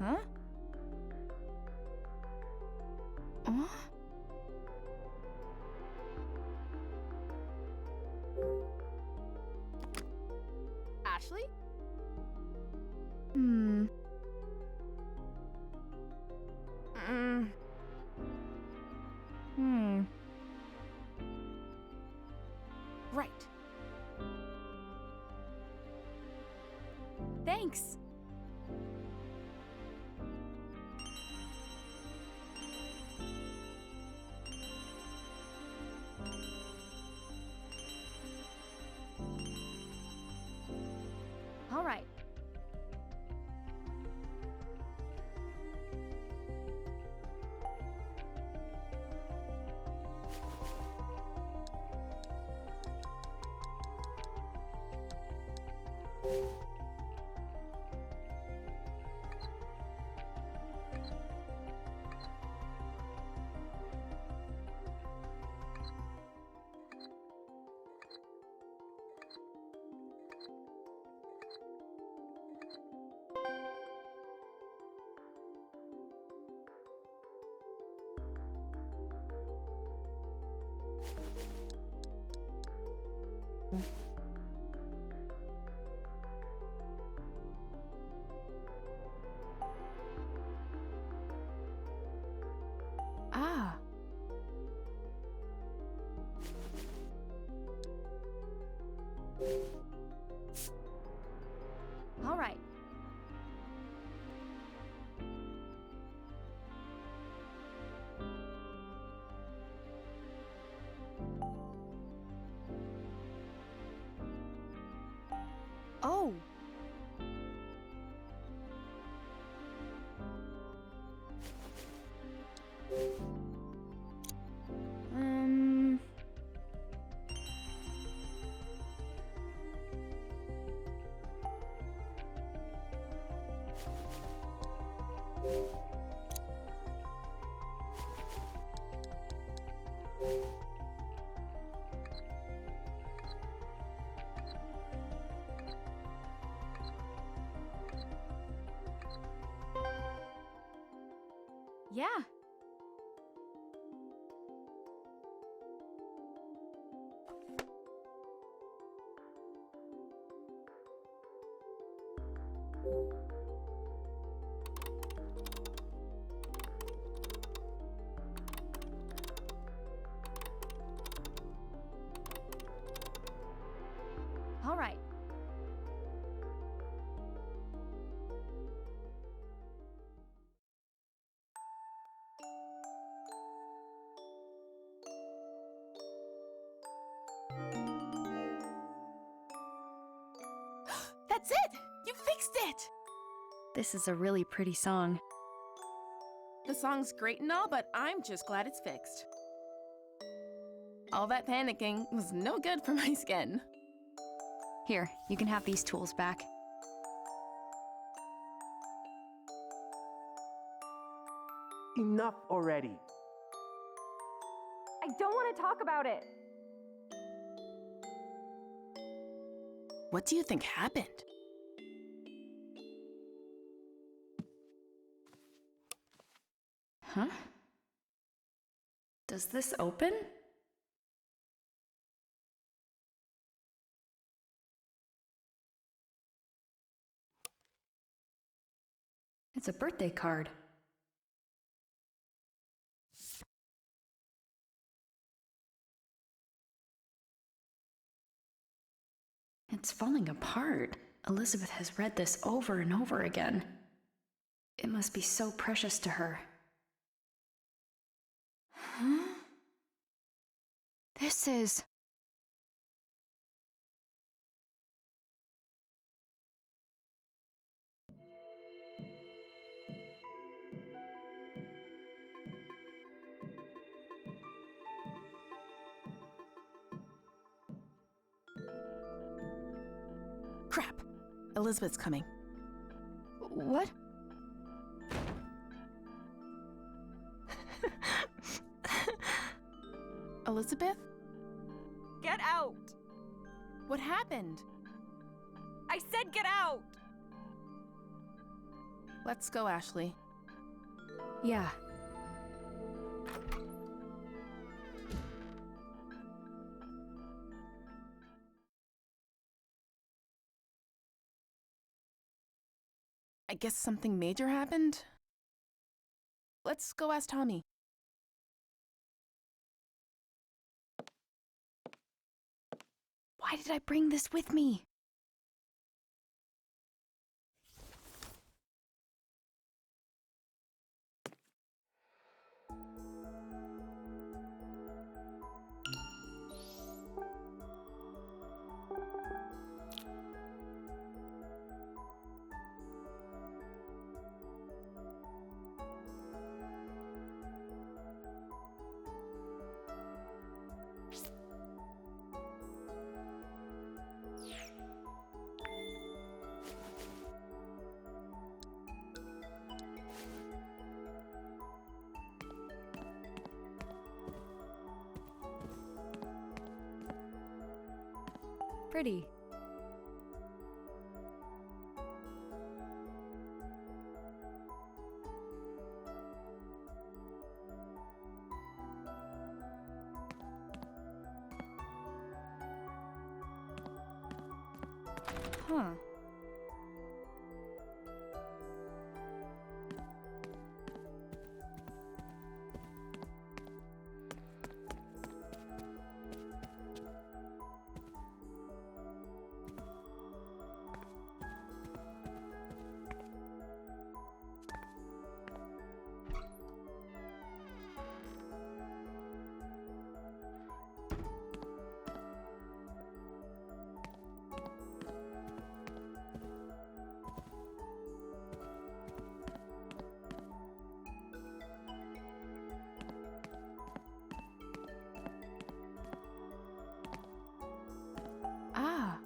Huh? Huh? Ashley? Hmm. Right. Thanks. All right. Ah. All right. Yeah. All right. That's it! You fixed it! This is a really pretty song. The song's great and all, but I'm just glad it's fixed. All that panicking was no good for my skin. Here, you can have these tools back. Enough already. I don't want to talk about it. What do you think happened? Huh? Does this open? It's a birthday card. It's falling apart. Elizabeth has read this over and over again. It must be so precious to her. Huh? This is... Crap! Elizabeth's coming. What? Elizabeth? Get out! What happened? I said get out! Let's go, Ashley. Yeah. I guess something major happened? Let's go ask Tommy. Why did I bring this with me? Pretty. Huh. Ah.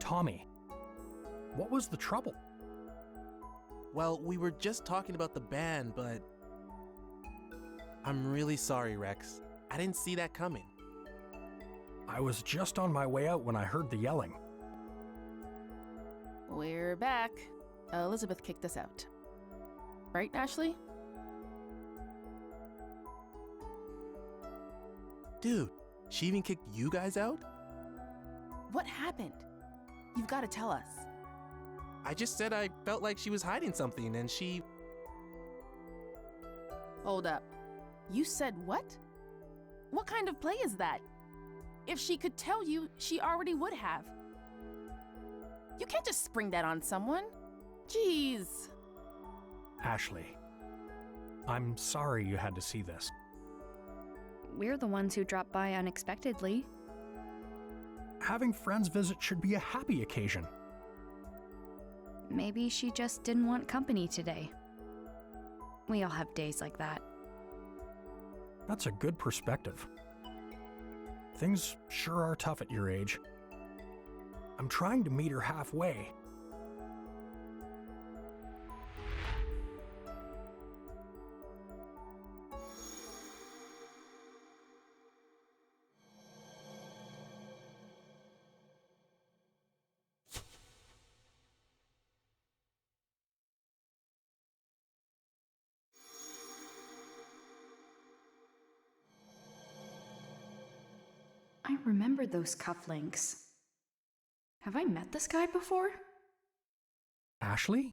Tommy. What was the trouble? Well, we were just talking about the band, but... I'm really sorry, Rex. I didn't see that coming. I was just on my way out when I heard the yelling. We're back. Elizabeth kicked us out. Right, Ashley? Dude, she even kicked you guys out? What happened? You've got to tell us. I just said I felt like she was hiding something and she... Hold up. You said what? What kind of play is that? If she could tell you, she already would have. You can't just spring that on someone. Jeez. Ashley, I'm sorry you had to see this. We're the ones who dropped by unexpectedly. Having friends visit should be a happy occasion. Maybe she just didn't want company today. We all have days like that. That's a good perspective. Things sure are tough at your age. I'm trying to meet her halfway. I remember those cufflinks. Have I met this guy before? Ashley?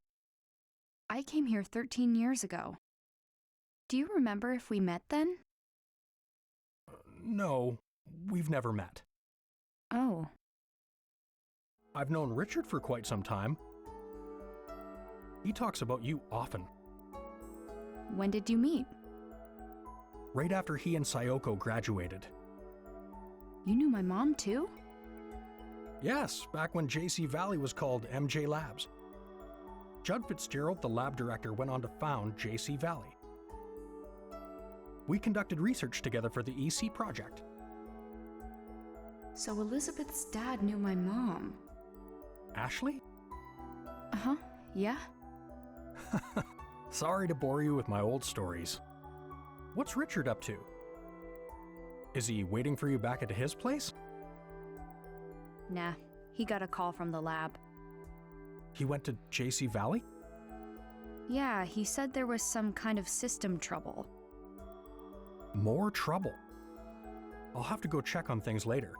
I came here 13 years ago. Do you remember if we met then? No, we've never met. Oh. I've known Richard for quite some time. He talks about you often. When did you meet? Right after he and Sayoko graduated. You knew my mom too? Yes, back when JC Valley was called MJ Labs. Judd Fitzgerald, the lab director, went on to found JC Valley. We conducted research together for the EC project. So Elizabeth's dad knew my mom. Ashley? Uh-huh, yeah. Sorry to bore you with my old stories. What's Richard up to? Is he waiting for you back at his place? Nah, he got a call from the lab. He went to JC Valley? Yeah, he said there was some kind of system trouble. More trouble. I'll have to go check on things later.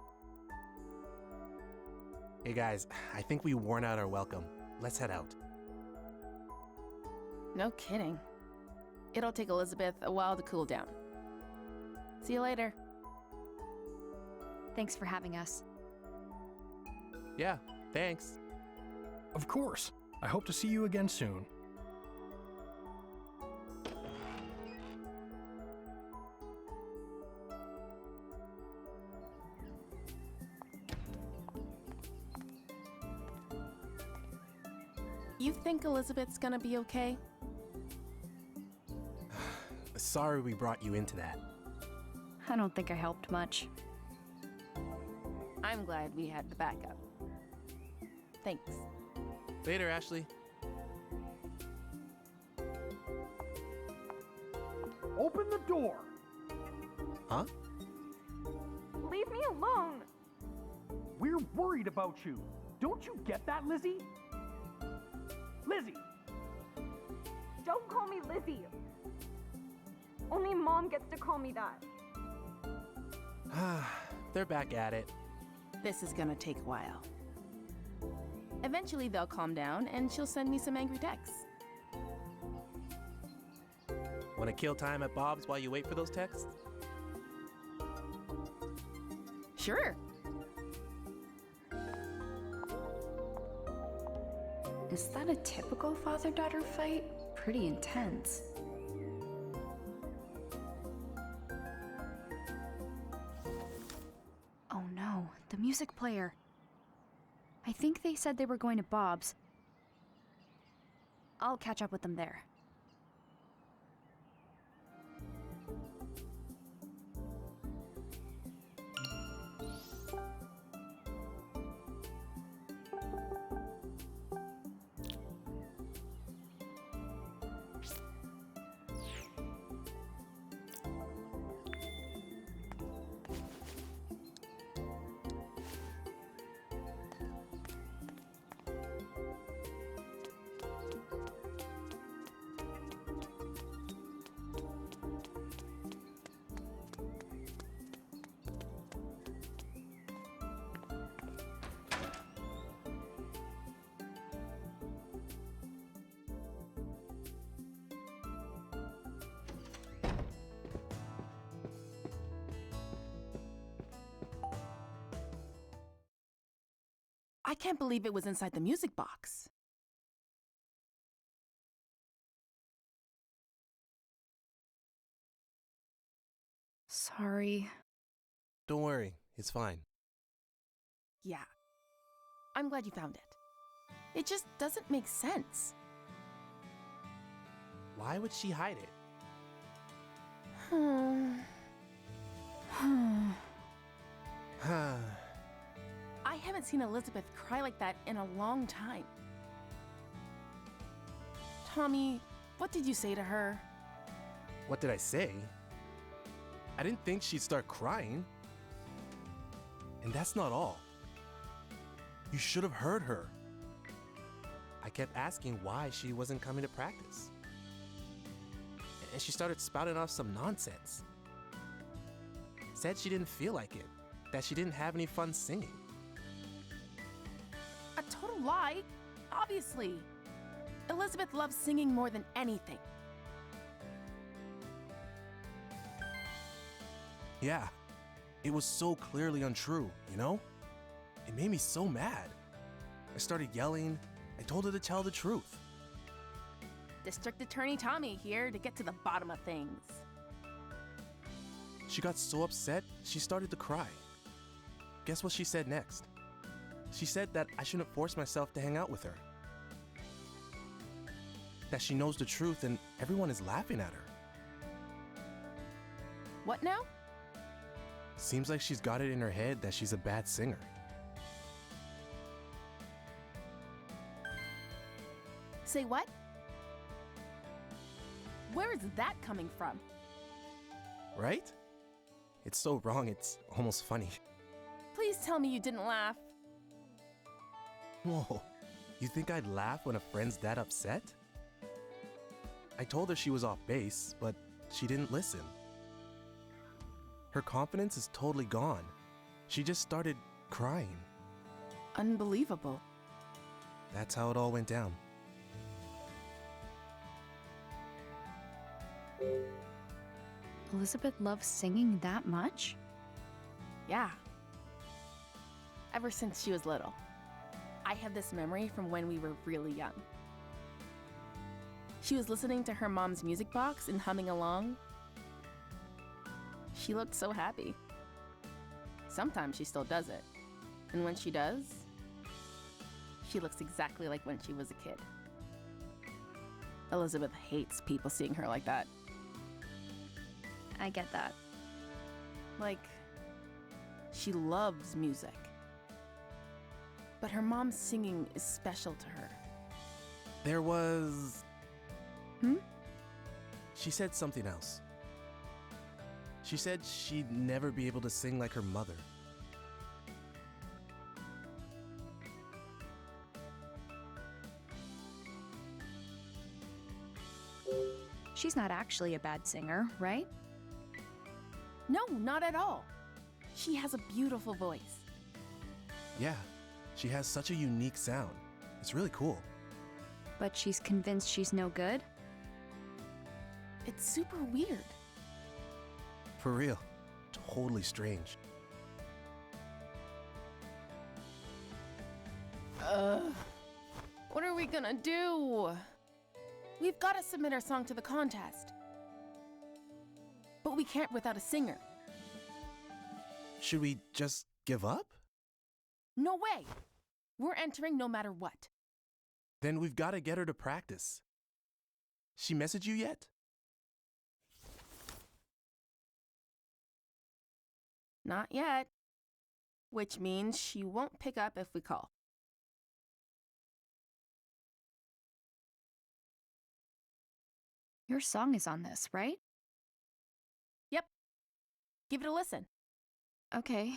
Hey guys, I think we worn out our welcome. Let's head out. No kidding. It'll take Elizabeth a while to cool down. See you later. Thanks for having us. Yeah, thanks. Of course. I hope to see you again soon. You think Elizabeth's gonna be okay? Sorry we brought you into that. I don't think I helped much. I'm glad we had the backup. Thanks. Later, Ashley. Open the door! Huh? Leave me alone! We're worried about you. Don't you get that, Lizzie? Lizzie! Don't call me Lizzie! Only Mom gets to call me that. They're back at it. This is gonna take a while. Eventually they'll calm down and she'll send me some angry texts. Want to kill time at Bob's while you wait for those texts? Sure. Is that a typical father-daughter fight? Pretty intense. Oh no, the music player. I think they said they were going to Bob's. I'll catch up with them there. can't believe it was inside the music box. Sorry. Don't worry, it's fine. Yeah. I'm glad you found it. It just doesn't make sense. Why would she hide it? I haven't seen Elizabeth cry like that in a long time. Tommy, what did you say to her? What did I say? I didn't think she'd start crying. And that's not all. You should have heard her. I kept asking why she wasn't coming to practice. And she started spouting off some nonsense. Said she didn't feel like it, that she didn't have any fun singing. A total lie, obviously. Elizabeth loves singing more than anything. Yeah, it was so clearly untrue, you know? It made me so mad. I started yelling. I told her to tell the truth. District Attorney Tommy here to get to the bottom of things. She got so upset, she started to cry. Guess what she said next? She said that I shouldn't force myself to hang out with her. That she knows the truth and everyone is laughing at her. What now? Seems like she's got it in her head that she's a bad singer. Say what? Where is that coming from? Right? It's so wrong, it's almost funny. Please tell me you didn't laugh. Whoa, you think I'd laugh when a friend's that upset? I told her she was off base, but she didn't listen. Her confidence is totally gone. She just started crying. Unbelievable. That's how it all went down. Elizabeth loves singing that much? Yeah. Ever since she was little. I have this memory from when we were really young. She was listening to her mom's music box and humming along. She looked so happy. Sometimes she still does it. And when she does, she looks exactly like when she was a kid. Elizabeth hates people seeing her like that. I get that. Like, she loves music. But her mom's singing is special to her. There was... Hmm? She said something else. She said she'd never be able to sing like her mother. She's not actually a bad singer, right? No, not at all. She has a beautiful voice. Yeah, she has such a unique sound. It's really cool. But she's convinced she's no good? It's super weird. For real. Totally strange. What are we gonna do? We've gotta submit our song to the contest. But we can't without a singer. Should we just give up? No way! We're entering no matter what. Then we've got to get her to practice. She messaged you yet? Not yet. Which means she won't pick up if we call. Your song is on this, right? Yep. Give it a listen. Okay.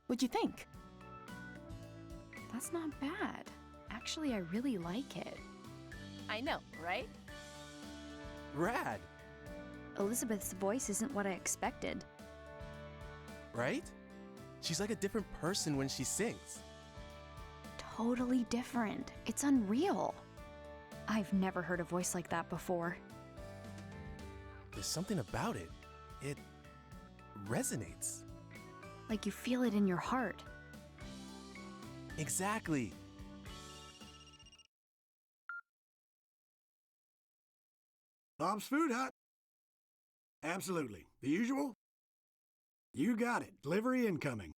What'd you think? That's not bad. Actually, I really like it. I know, right? Rad, Elizabeth's voice isn't what I expected. right? She's like a different person when she sings. Totally different. It's unreal. I've never heard a voice like that before. There's something about it. It resonates. Like you feel it in your heart. Exactly. Bob's Food Hut. Absolutely. The usual? You got it. Delivery incoming.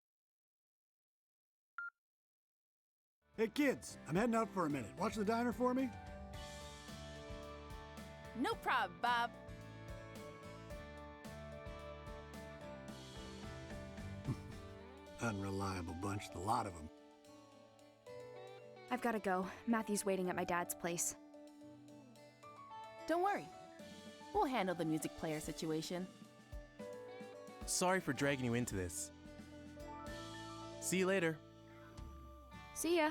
Hey kids, I'm heading out for a minute. Watch the diner for me? No problem, Bob. Unreliable bunch, the lot of them. I've gotta go. Matthew's waiting at my dad's place. Don't worry. We'll handle the music player situation. Sorry for dragging you into this. See you later. See ya.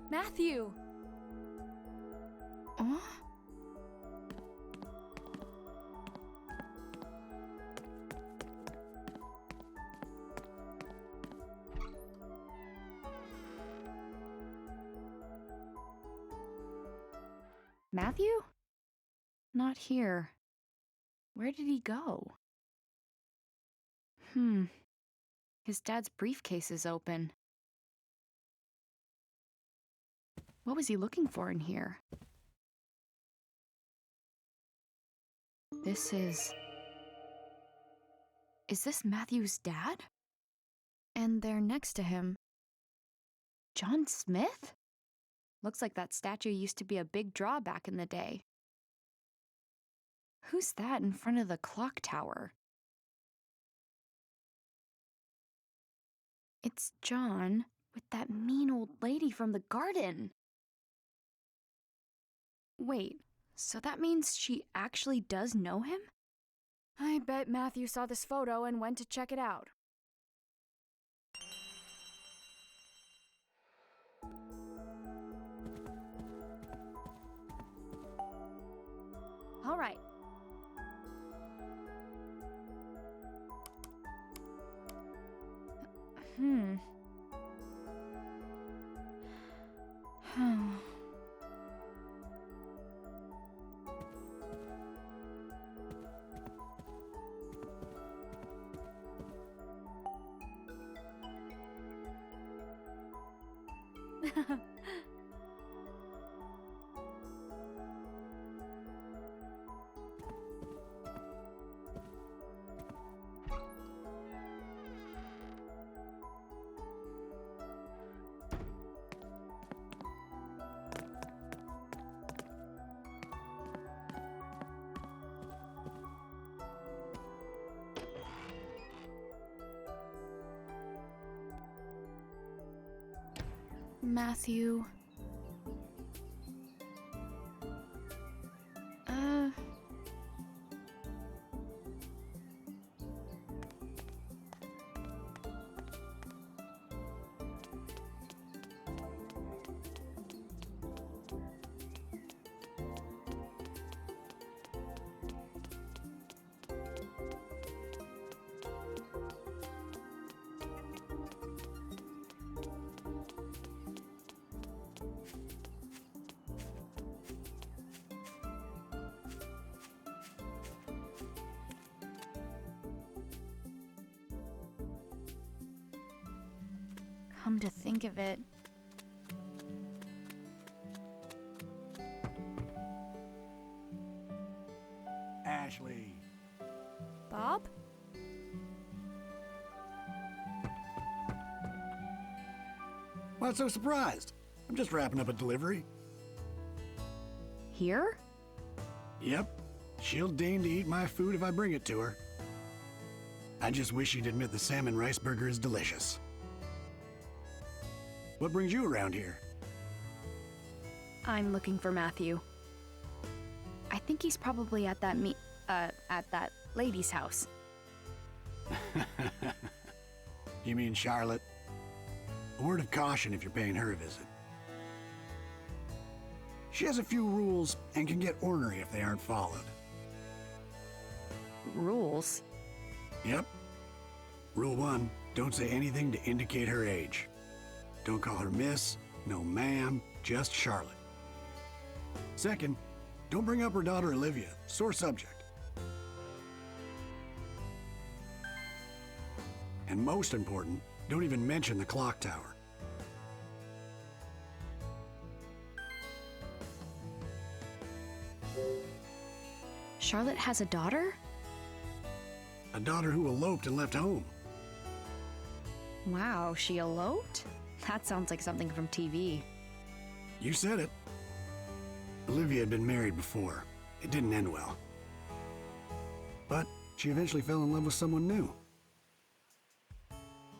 Matthew! Huh? Matthew? Not here. Where did he go? His dad's briefcase is open. What was he looking for in here? Is this Matthew's dad? And there next to him, John Smith? Looks like that statue used to be a big draw back in the day. Who's that in front of the clock tower? It's John with that mean old lady from the garden. Wait, so that means she actually does know him? I bet Matthew saw this photo and went to check it out. All right. Matthew. Come to think of it, Ashley. Bob? Why so surprised? I'm just wrapping up a delivery. Here? Yep. She'll deign to eat my food if I bring it to her. I just wish she'd admit the salmon rice burger is delicious. What brings you around here? I'm looking for Matthew. I think he's probably at that at that lady's house. You mean Charlotte? A word of caution if you're paying her a visit. She has a few rules and can get ornery if they aren't followed. Rules? Yep. Rule 1, don't say anything to indicate her age. Don't call her miss, no ma'am, just Charlotte. Second, don't bring up her daughter Olivia, sore subject. And most important, don't even mention the clock tower. Charlotte has a daughter? A daughter who eloped and left home. Wow, she eloped? That sounds like something from TV. You said it. Olivia had been married before. It didn't end well. But she eventually fell in love with someone new.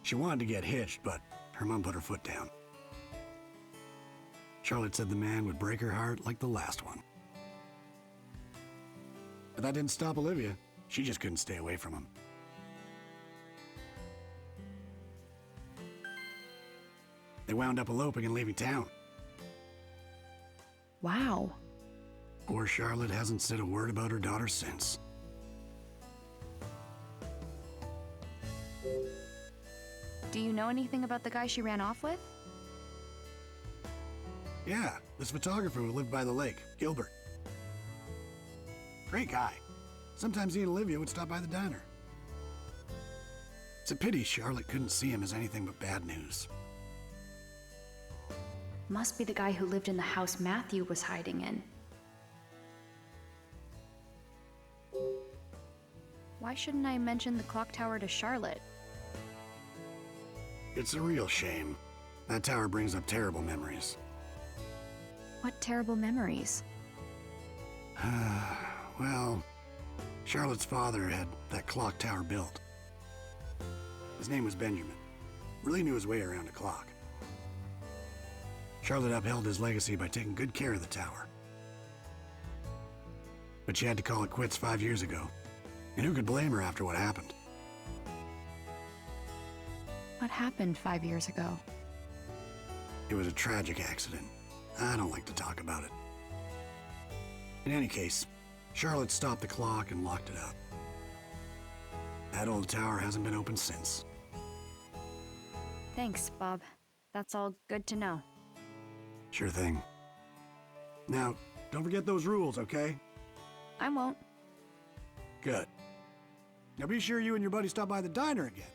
She wanted to get hitched, but her mom put her foot down. Charlotte said the man would break her heart like the last one. But that didn't stop Olivia. She just couldn't stay away from him. They wound up eloping and leaving town. Wow. Poor Charlotte hasn't said a word about her daughter since. Do you know anything about the guy she ran off with? Yeah, this photographer who lived by the lake, Gilbert. Great guy. Sometimes he and Olivia would stop by the diner. It's a pity Charlotte couldn't see him as anything but bad news. Must be the guy who lived in the house Matthew was hiding in. Why shouldn't I mention the clock tower to Charlotte? It's a real shame. That tower brings up terrible memories. What terrible memories? Well, Charlotte's father had that clock tower built. His name was Benjamin. Really knew his way around a clock. Charlotte upheld his legacy by taking good care of the tower. But she had to call it quits 5 years ago. And who could blame her after what happened? What happened 5 years ago? It was a tragic accident. I don't like to talk about it. In any case, Charlotte stopped the clock and locked it up. That old tower hasn't been opened since. Thanks, Bob. That's all good to know. Sure thing. Now, don't forget those rules, okay? I won't. Good. Now be sure you and your buddy stop by the diner again.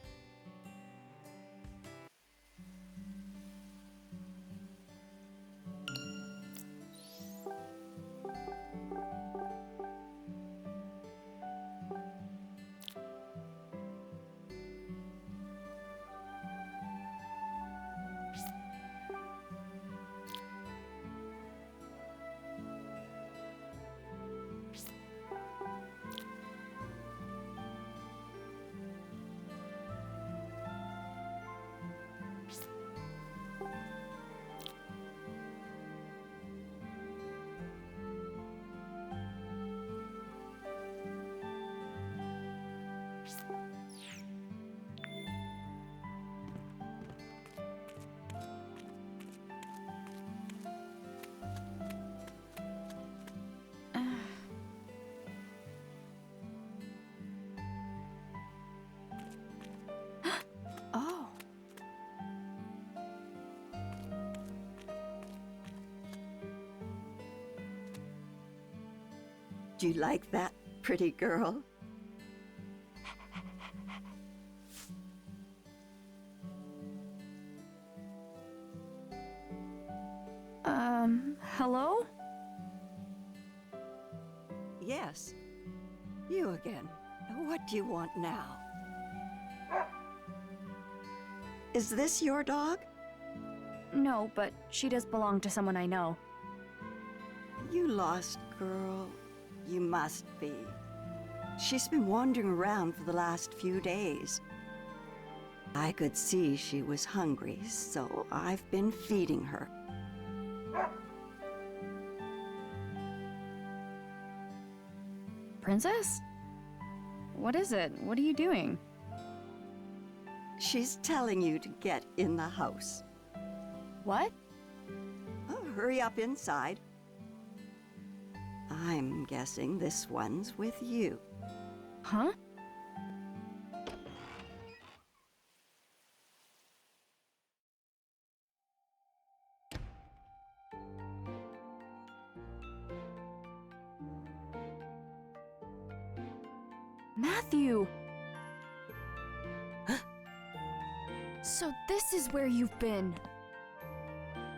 Oh. Do you like that, pretty girl? Hello? Yes. You again. What do you want now? Is this your dog? No, but she does belong to someone I know. You lost girl. You must be. She's been wandering around for the last few days. I could see she was hungry, so I've been feeding her. Princess? What is it? What are you doing? She's telling you to get in the house. What? Oh, hurry up inside. I'm guessing this one's with you. Huh? Matthew! So this is where you've been.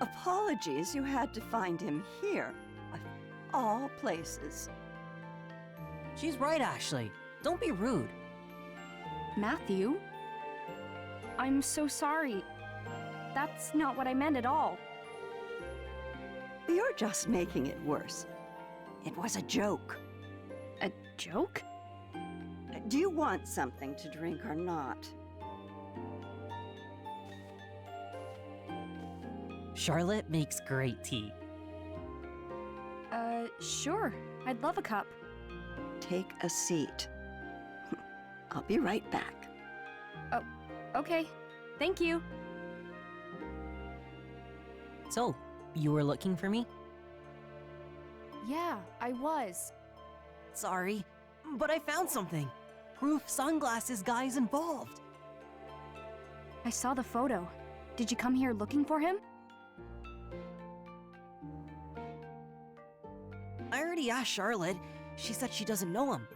Apologies you had to find him here, of all places. She's right, Ashley. Don't be rude. Matthew? I'm so sorry. That's not what I meant at all. You're just making it worse. It was a joke. A joke? Do you want something to drink or not? Charlotte makes great tea. Sure. I'd love a cup. Take a seat. I'll be right back. Oh, okay. Thank you. So, you were looking for me? Yeah, I was. Sorry, but I found something. Proof sunglasses guy's involved. I saw the photo. Did you come here looking for him? I already asked Charlotte. She said she doesn't know him.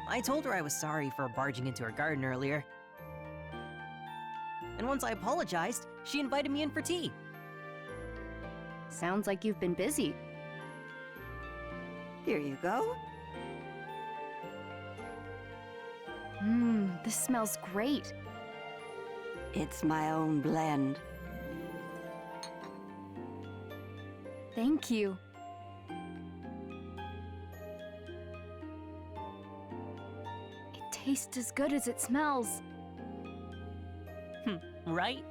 I told her I was sorry for barging into her garden earlier. And once I apologized, she invited me in for tea. Sounds like you've been busy. Here you go. This smells great. It's my own blend. Thank you. It tastes as good as it smells. Right?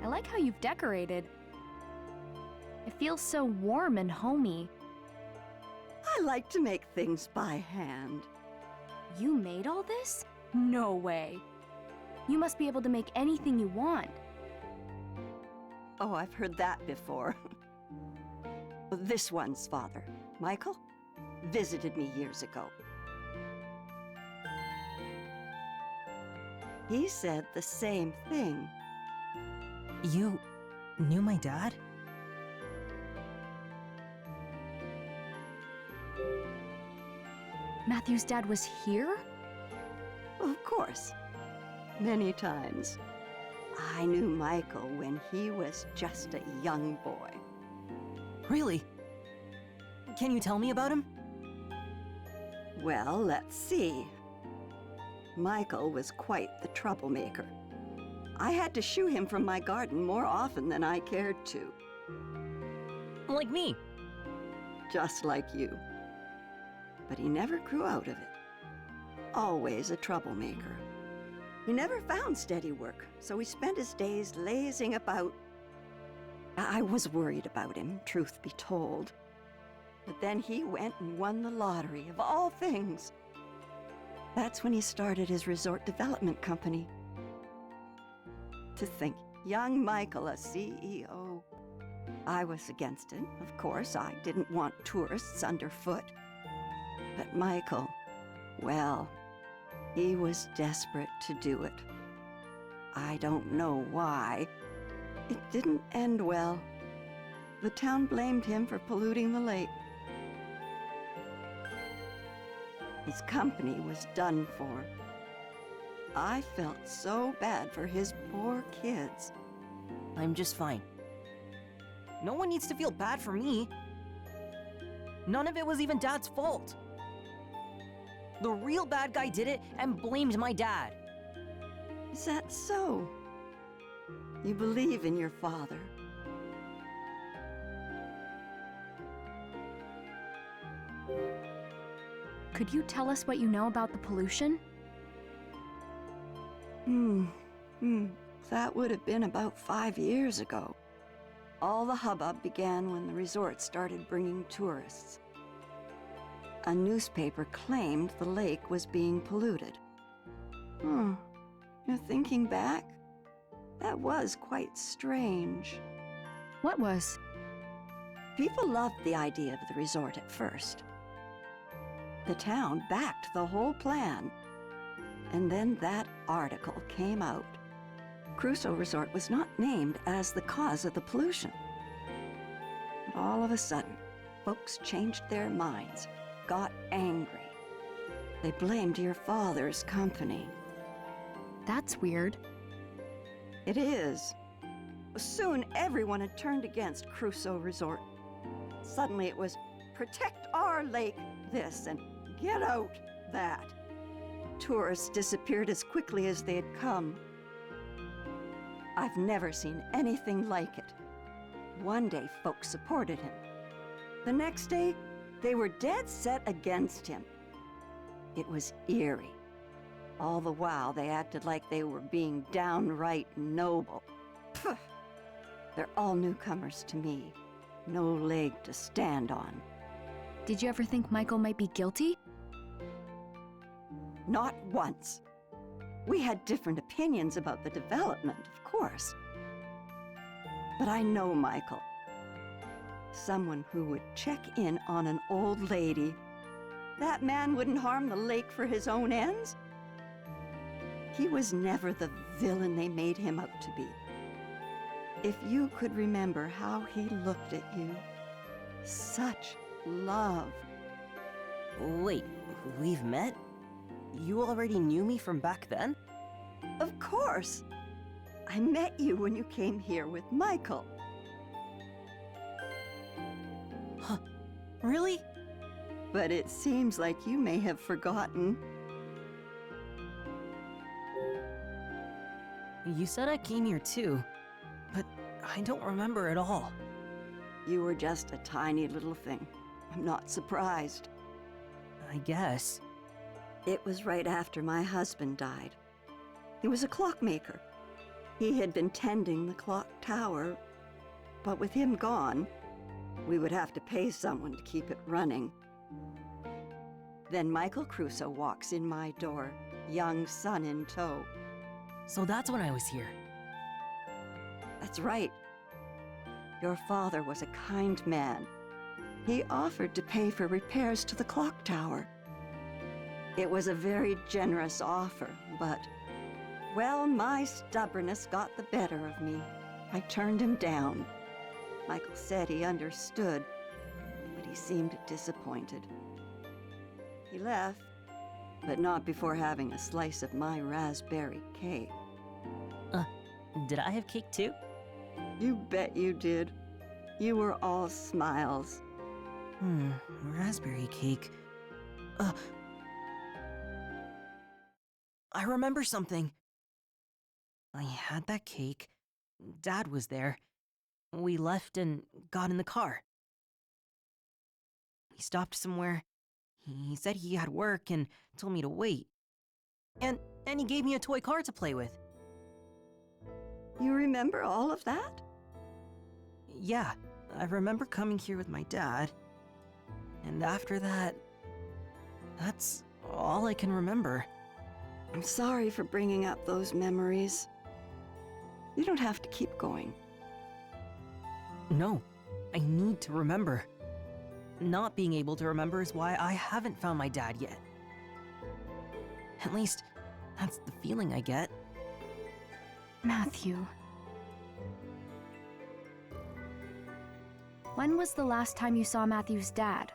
I like how you've decorated. It feels so warm and homey. I like to make things by hand. You made all this? No way. You must be able to make anything you want. Oh, I've heard that before. This one's father, Michael, visited me years ago. He said the same thing. You knew my dad? Matthew's dad was here? Of course. Many times. I knew Michael when he was just a young boy. Really? Can you tell me about him? Well, let's see. Michael was quite the troublemaker. I had to shoo him from my garden more often than I cared to. Like me. Just like you. But he never grew out of it. Always a troublemaker. He never found steady work, so he spent his days lazing about. I was worried about him, truth be told. But then he went and won the lottery, of all things. That's when he started his resort development company. To think, young Michael, a CEO. I was against it, of course. I didn't want tourists underfoot. But Michael, well, he was desperate to do it. I don't know why. It didn't end well. The town blamed him for polluting the lake. His company was done for. I felt so bad for his poor kids. I'm just fine. No one needs to feel bad for me. None of it was even Dad's fault. The real bad guy did it and blamed my dad. Is that so? You believe in your father. Could you tell us what you know about the pollution? That would have been about 5 years ago. All the hubbub began when the resort started bringing tourists. A newspaper claimed the lake was being polluted. You're thinking back? That was quite strange. What was? People loved the idea of the resort at first. The town backed the whole plan. And then that article came out. Crusoe Resort was not named as the cause of the pollution. But all of a sudden, folks changed their minds, got angry. They blamed your father's company. That's weird. It is. Soon everyone had turned against Crusoe Resort. Suddenly it was, protect our lake, this, and get out, that. Tourists disappeared as quickly as they had come. I've never seen anything like it. One day, folks supported him. The next day, they were dead set against him. It was eerie. All the while, they acted like they were being downright noble. Pfft. They're all newcomers to me. No leg to stand on. Did you ever think Michael might be guilty? Not once. We had different opinions about the development, of course. But I know Michael. Someone who would check in on an old lady. That man wouldn't harm the lake for his own ends. He was never the villain they made him out to be. If you could remember how he looked at you. Such love. Wait, we've met? You already knew me from back then? Of course. I met you when you came here with Michael. Huh, really? But it seems like you may have forgotten. You said I came here too, but I don't remember at all. You were just a tiny little thing. I'm not surprised. I guess. It was right after my husband died. He was a clockmaker. He had been tending the clock tower, but with him gone, we would have to pay someone to keep it running. Then Michael Crusoe walks in my door, young son in tow. So that's when I was here. That's right. Your father was a kind man. He offered to pay for repairs to the clock tower. It was a very generous offer, but, well, my stubbornness got the better of me. I turned him down. Michael said he understood, but he seemed disappointed. He left, but not before having a slice of my raspberry cake. Did I have cake too? You bet you did. You were all smiles. Raspberry cake. I remember something. I had that cake. Dad was there. We left and got in the car. We stopped somewhere. He said he had work and told me to wait. And he gave me a toy car to play with. You remember all of that? Yeah, I remember coming here with my dad. And after that, that's all I can remember. I'm sorry for bringing up those memories. You don't have to keep going. No, I need to remember. Not being able to remember is why I haven't found my dad yet. At least, that's the feeling I get. Matthew. When was the last time you saw Matthew's dad?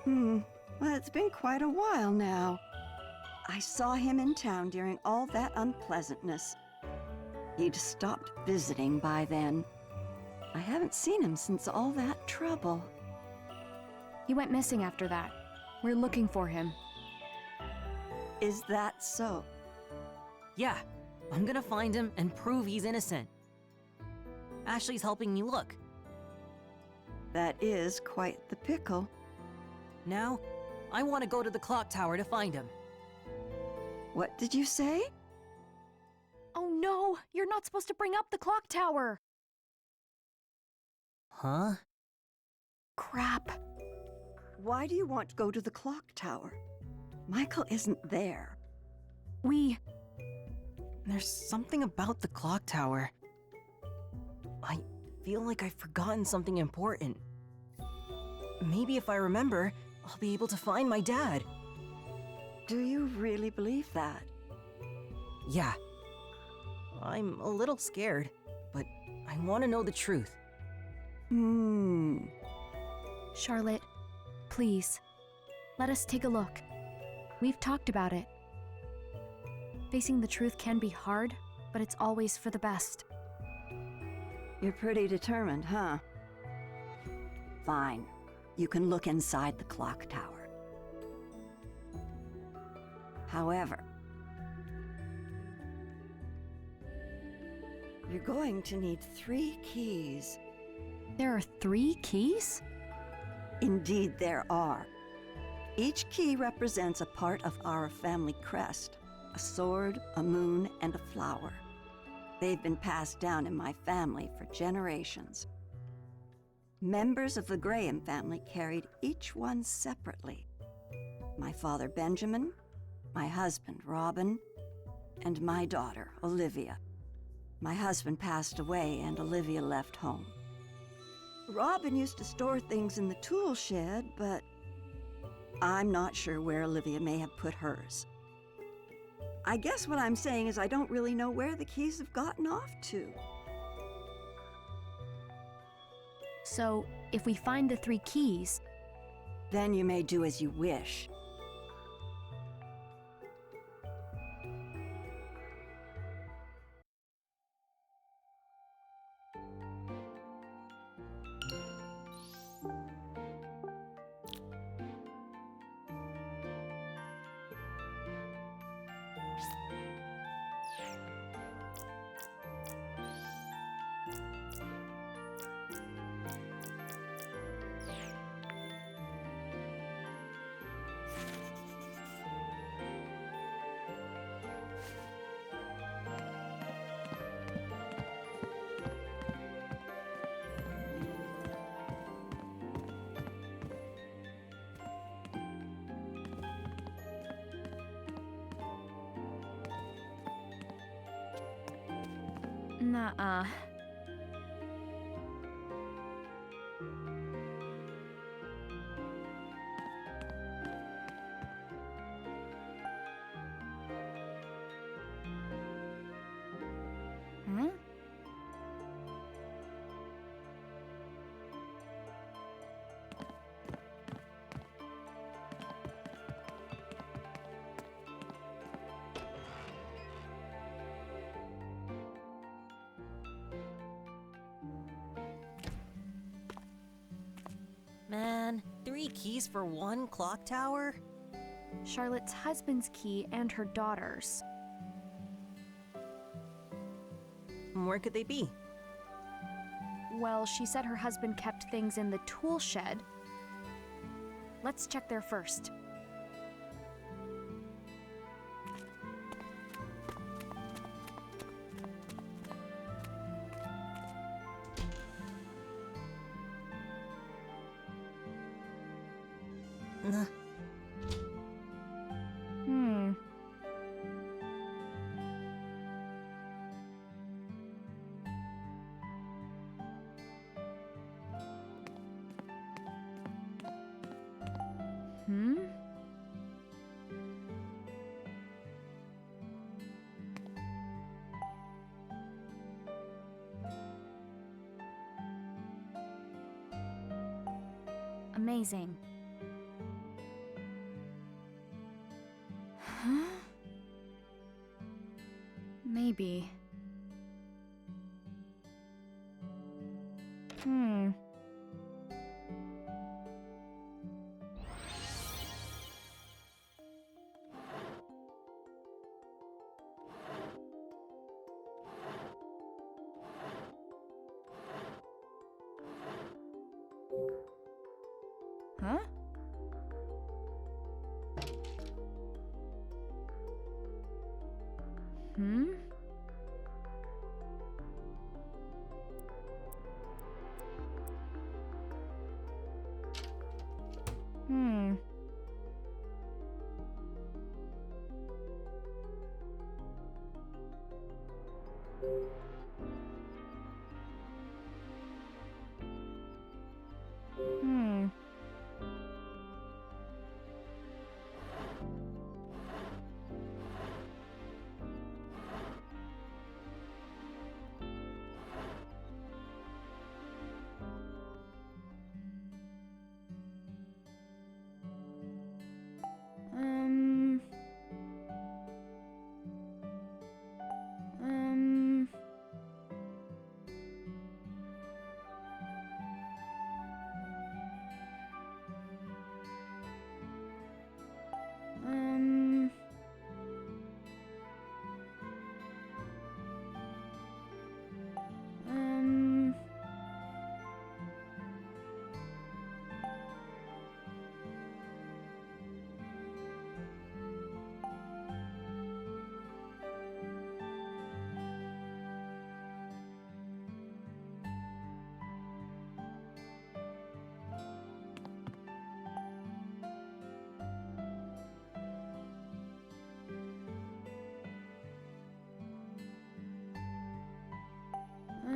Well, it's been quite a while now. I saw him in town during all that unpleasantness. He'd stopped visiting by then. I haven't seen him since all that trouble. He went missing after that. We're looking for him. Is that so? Yeah, I'm gonna find him and prove he's innocent. Ashley's helping me look. That is quite the pickle. Now, I want to go to the clock tower to find him. What did you say? Oh no, you're not supposed to bring up the clock tower. Huh? Crap. Why do you want to go to the clock tower? Michael isn't there. There's something about the clock tower. I feel like I've forgotten something important. Maybe if I remember, I'll be able to find my dad. Do you really believe that? Yeah. I'm a little scared, but I want to know the truth. Charlotte, please, let us take a look. We've talked about it. Facing the truth can be hard, but it's always for the best. You're pretty determined, huh? Fine. You can look inside the clock tower. However, you're going to need 3 keys. There are 3 keys? Indeed, there are. Each key represents a part of our family crest: a sword, a moon, and a flower. They've been passed down in my family for generations. Members of the Graham family carried each one separately. My father, Benjamin, my husband, Robin, and my daughter, Olivia. My husband passed away and Olivia left home. Robin used to store things in the tool shed, but I'm not sure where Olivia may have put hers. I guess what I'm saying is I don't really know where the keys have gotten off to. So, if we find the 3 keys, then you may do as you wish. nuh-uh. Hmm? Man, 3 keys for 1 clock tower? Charlotte's husband's key and her daughter's. Where could they be? Well, she said her husband kept things in the tool shed. Let's check there first. Hmm. Hmm? Amazing. Huh? Maybe. Hmm. Huh? Hmm? Hmm. Hmm. Um. Um. Um. Um.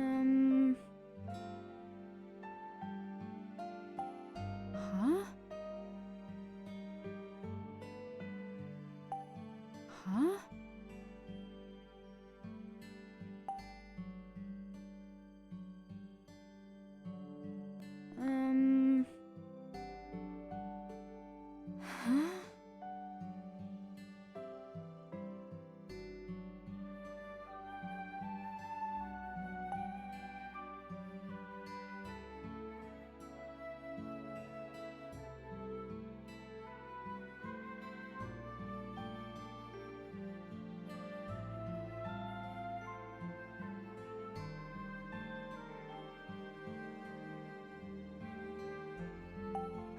Um. Huh? Huh? Um. Huh?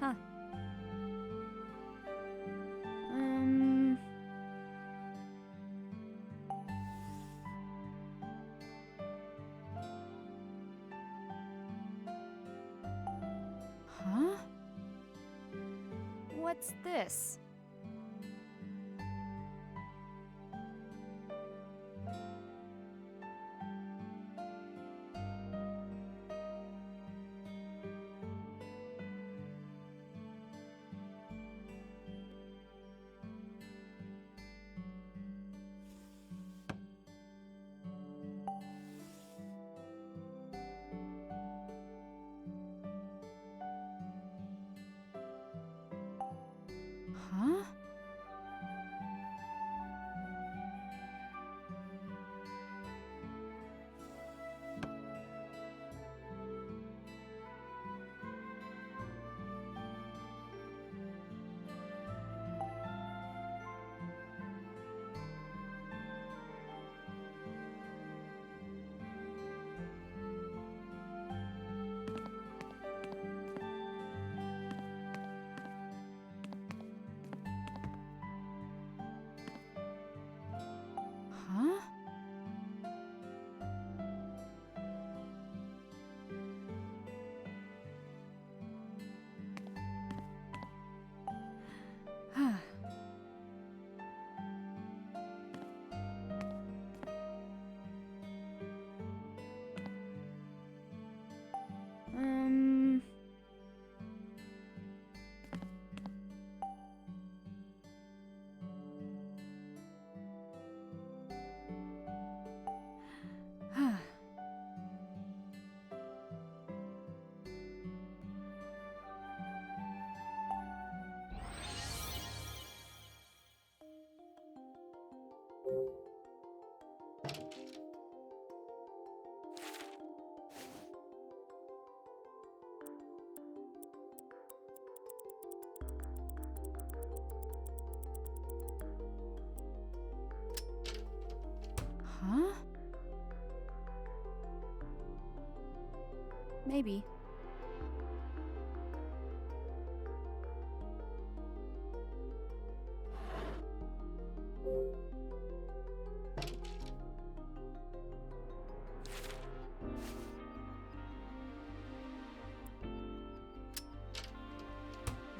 Huh. Um. Huh? What's this? Huh? Huh? Huh. Um. Huh. Huh? Maybe.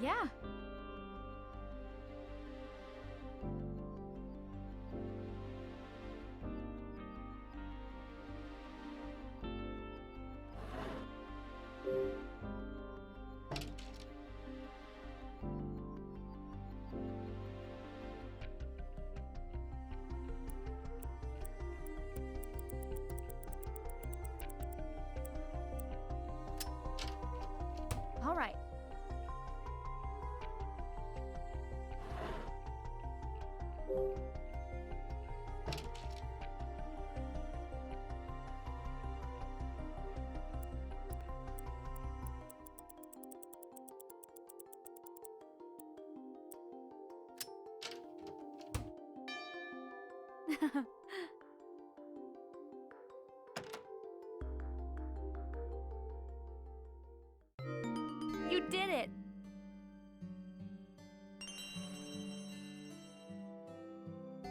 Yeah. All right. You did it!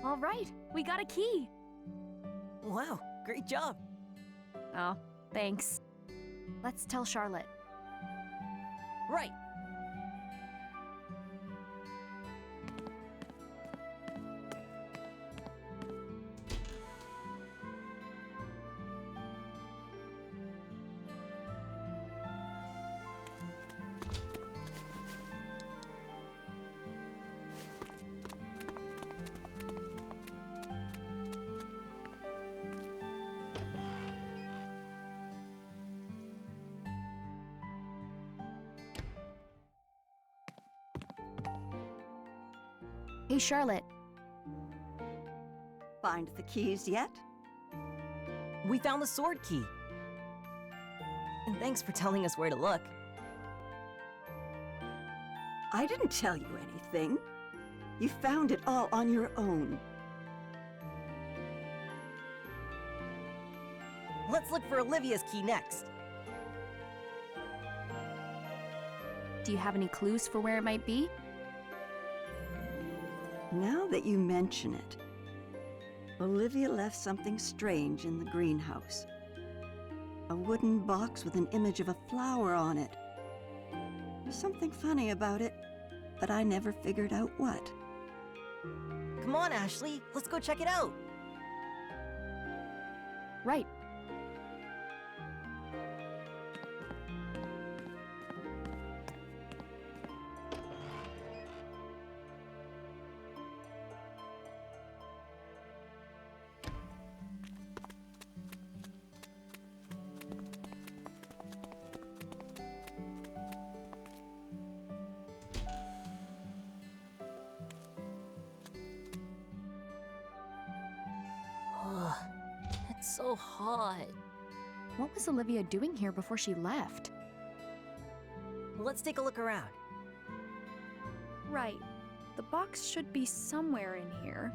All right, we got a key. Wow, great job. Oh, thanks. Let's tell Charlotte. Right. Hey, Charlotte. Find the keys yet? We found the sword key. And thanks for telling us where to look. I didn't tell you anything. You found it all on your own. Let's look for Olivia's key next. Do you have any clues for where it might be? Now that you mention it, Olivia left something strange in the greenhouse. A wooden box with an image of a flower on it. There's something funny about it, but I never figured out what. Come on, Ashley, let's go check it out. Right. It's so hot. What was Olivia doing here before she left? Let's take a look around. Right. The box should be somewhere in here.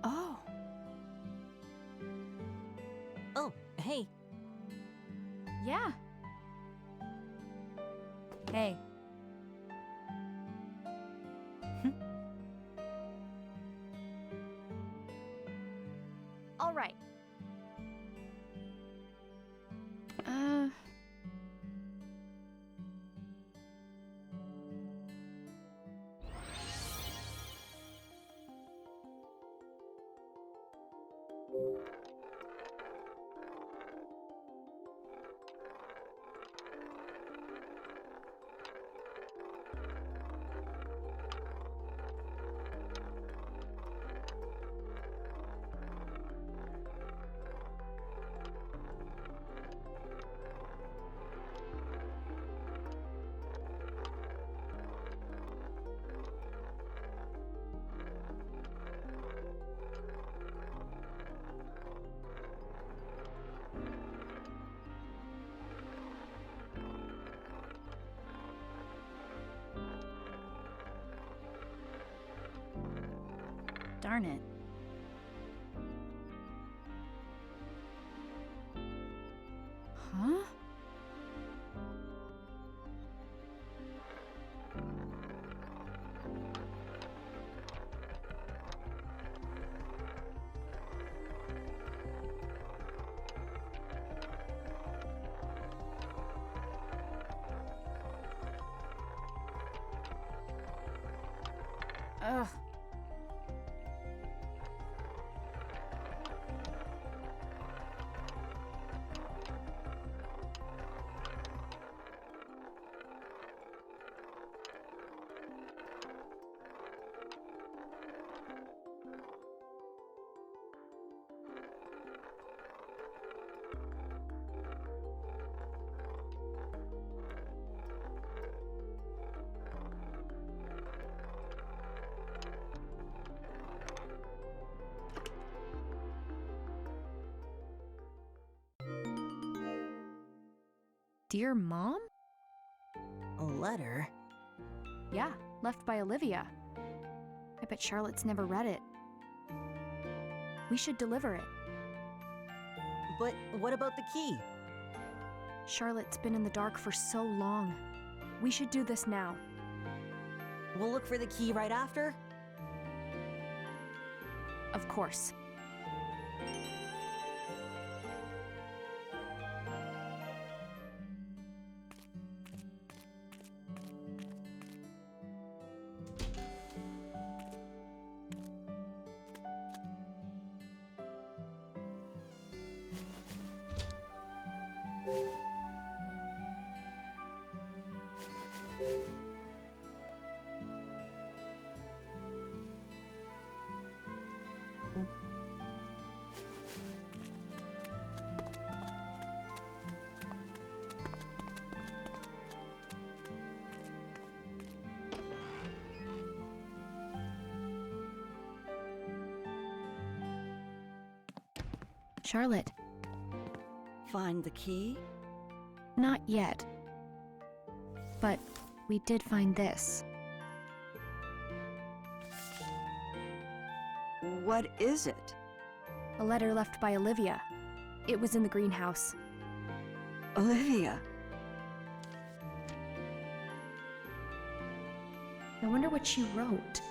Oh. Oh, hey. Yeah. Hey. All right. Darn it. Huh? Ugh. Dear Mom? A letter? Yeah, left by Olivia. I bet Charlotte's never read it. We should deliver it. But what about the key? Charlotte's been in the dark for so long. We should do this now. We'll look for the key right after? Of course. Charlotte, Find the key? not yet. But we did find this. What is it? A letter left by Olivia. It was in the greenhouse. Olivia. I wonder what she wrote.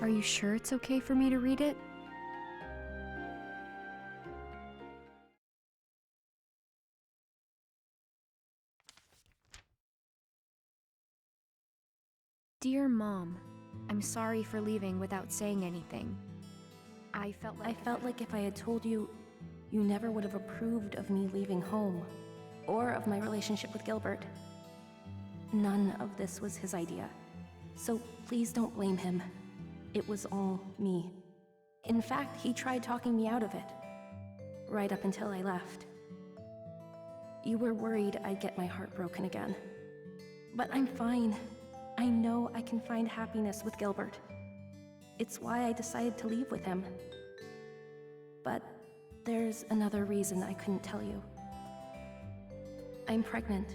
Are you sure it's okay for me to read it? Dear Mom, I'm sorry for leaving without saying anything. I felt like if I had told you, you never would have approved of me leaving home, or of my relationship with Gilbert. None of this was his idea, so please don't blame him. It was all me. In fact, he tried talking me out of it, right up until I left. You were worried I'd get my heart broken again. But I'm fine. I know I can find happiness with Gilbert. It's why I decided to leave with him. But there's another reason I couldn't tell you. I'm pregnant.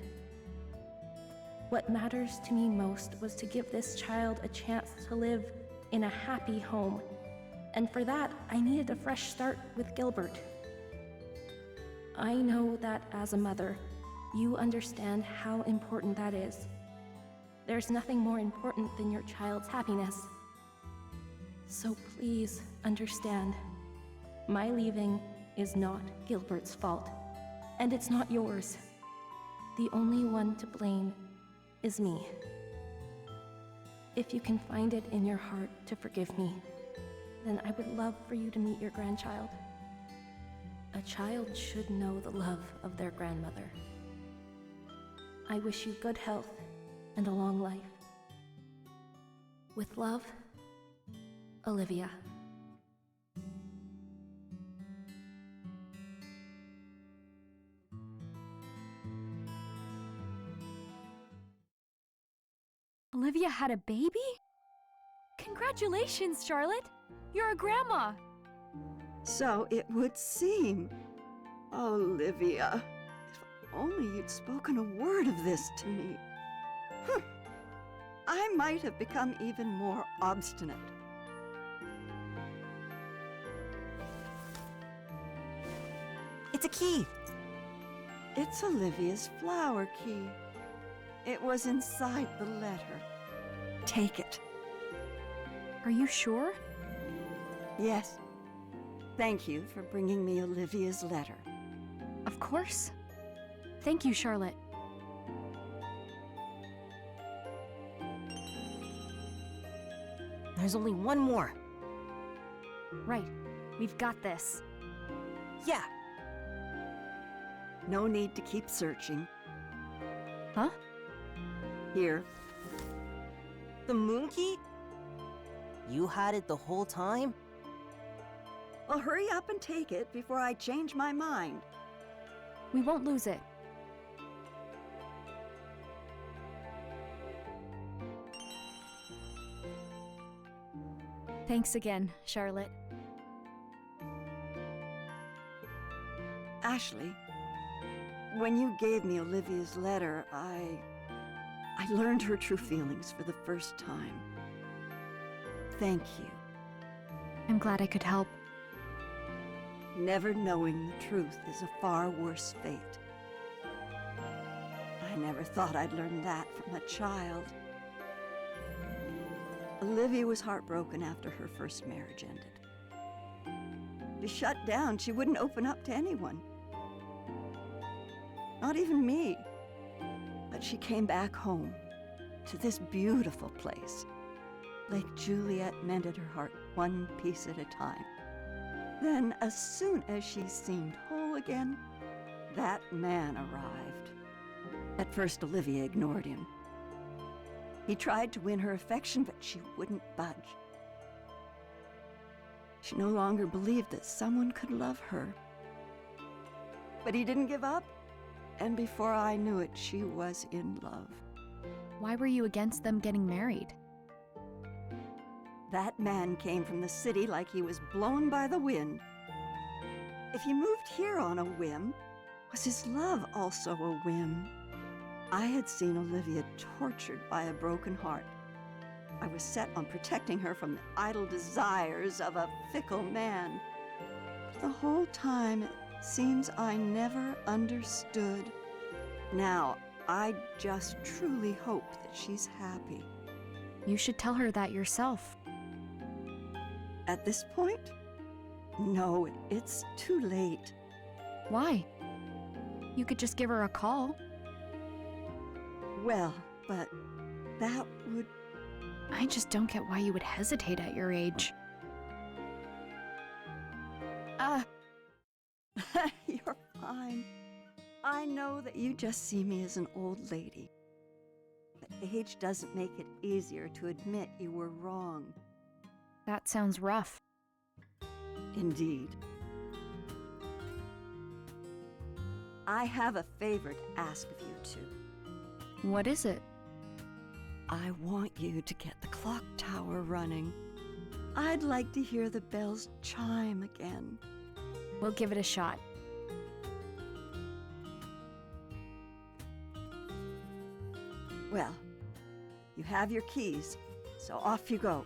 What matters to me most was to give this child a chance to live in a happy home. And for that, I needed a fresh start with Gilbert. I know that as a mother, you understand how important that is. There's nothing more important than your child's happiness. So please understand, my leaving is not Gilbert's fault, and it's not yours. The only one to blame is me. If you can find it in your heart to forgive me, then I would love for you to meet your grandchild. A child should know the love of their grandmother. I wish you good health and a long life. With love, Olivia. Olivia had a baby? Congratulations, Charlotte! You're a grandma! So it would seem. Olivia, if only you'd spoken a word of this to me. I might have become even more obstinate. It's a key! It's Olivia's flower key. It was inside the letter. Take it. Are you sure? Yes. Thank you for bringing me Olivia's letter. Of course. Thank you, Charlotte. There's only one more. Right. We've got this. Yeah. No need to keep searching. Huh? Here. The moon key? You had it the whole time? Well, hurry up and take it before I change my mind. We won't lose it. Thanks again, Charlotte. Ashley, when you gave me Olivia's letter, I learned her true feelings for the first time. Thank you. I'm glad I could help. Never knowing the truth is a far worse fate. I never thought I'd learn that from a child. Olivia was heartbroken after her first marriage ended. She shut down. She wouldn't open up to anyone. Not even me. But she came back home, to this beautiful place. Lake Juliet mended her heart one piece at a time. Then, as soon as she seemed whole again, that man arrived. At first, Olivia ignored him. He tried to win her affection, but she wouldn't budge. She no longer believed that someone could love her. But he didn't give up, and before I knew it, she was in love. Why were you against them getting married? That man came from the city like he was blown by the wind. If he moved here on a whim, was his love also a whim? I had seen Olivia tortured by a broken heart. I was set on protecting her from the idle desires of a fickle man. But the whole time, it seems I never understood. Now, I just truly hope that she's happy. You should tell her that yourself. At this point? No, it's too late. Why? You could just give her a call. Well, but that would... I just don't get why you would hesitate at your age. You're fine. I know that you just see me as an old lady. But age doesn't make it easier to admit you were wrong. That sounds rough. Indeed. I have a favor to ask of you two. What is it? I want you to get the clock tower running. I'd like to hear the bells chime again. We'll give it a shot. Well, you have your keys, so off you go.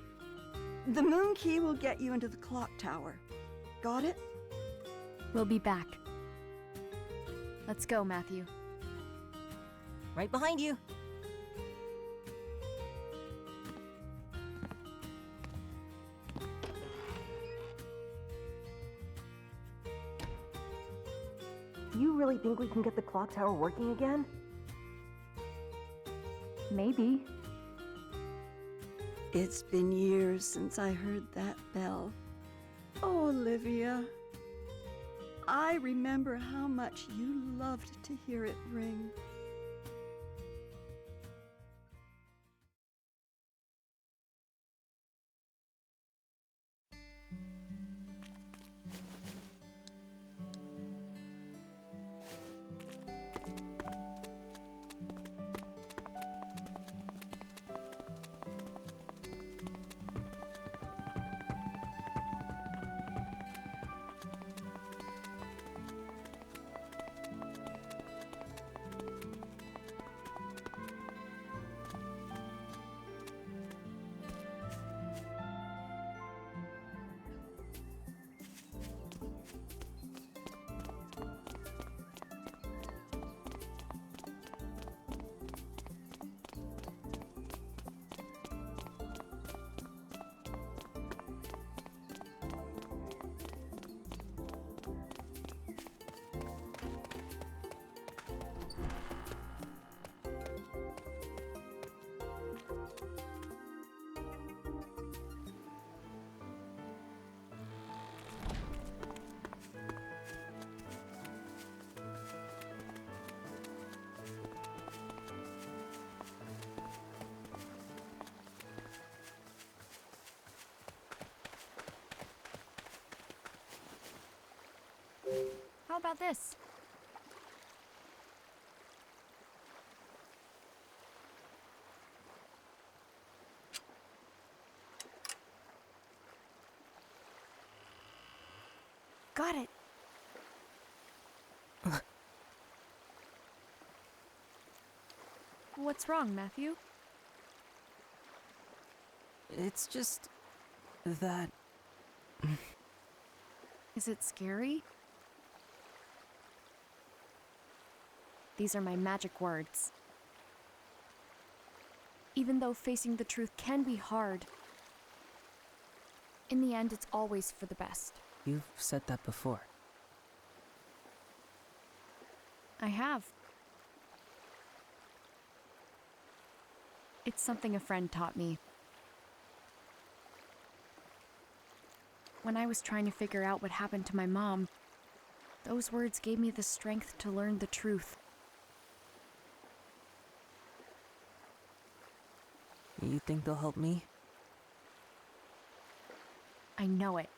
The moon key will get you into the clock tower. Got it? We'll be back. Let's go, Matthew. Right behind you. Do you really think we can get the clock tower working again? Maybe. It's been years since I heard that bell. Oh, Olivia. I remember how much you loved to hear it ring. How about this? Got it. What's wrong, Matthew? It's just that. Is it scary? These are my magic words. Even though facing the truth can be hard, in the end, it's always for the best. You've said that before. I have. It's something a friend taught me. When I was trying to figure out what happened to my mom, those words gave me the strength to learn the truth. You think they'll help me? I know it.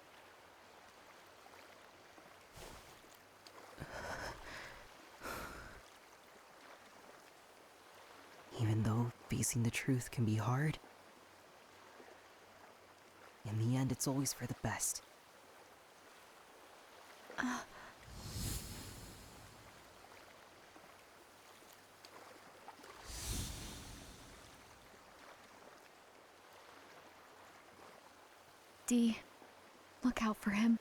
Even though facing the truth can be hard, in the end, it's always for the best. Dee, look out for him.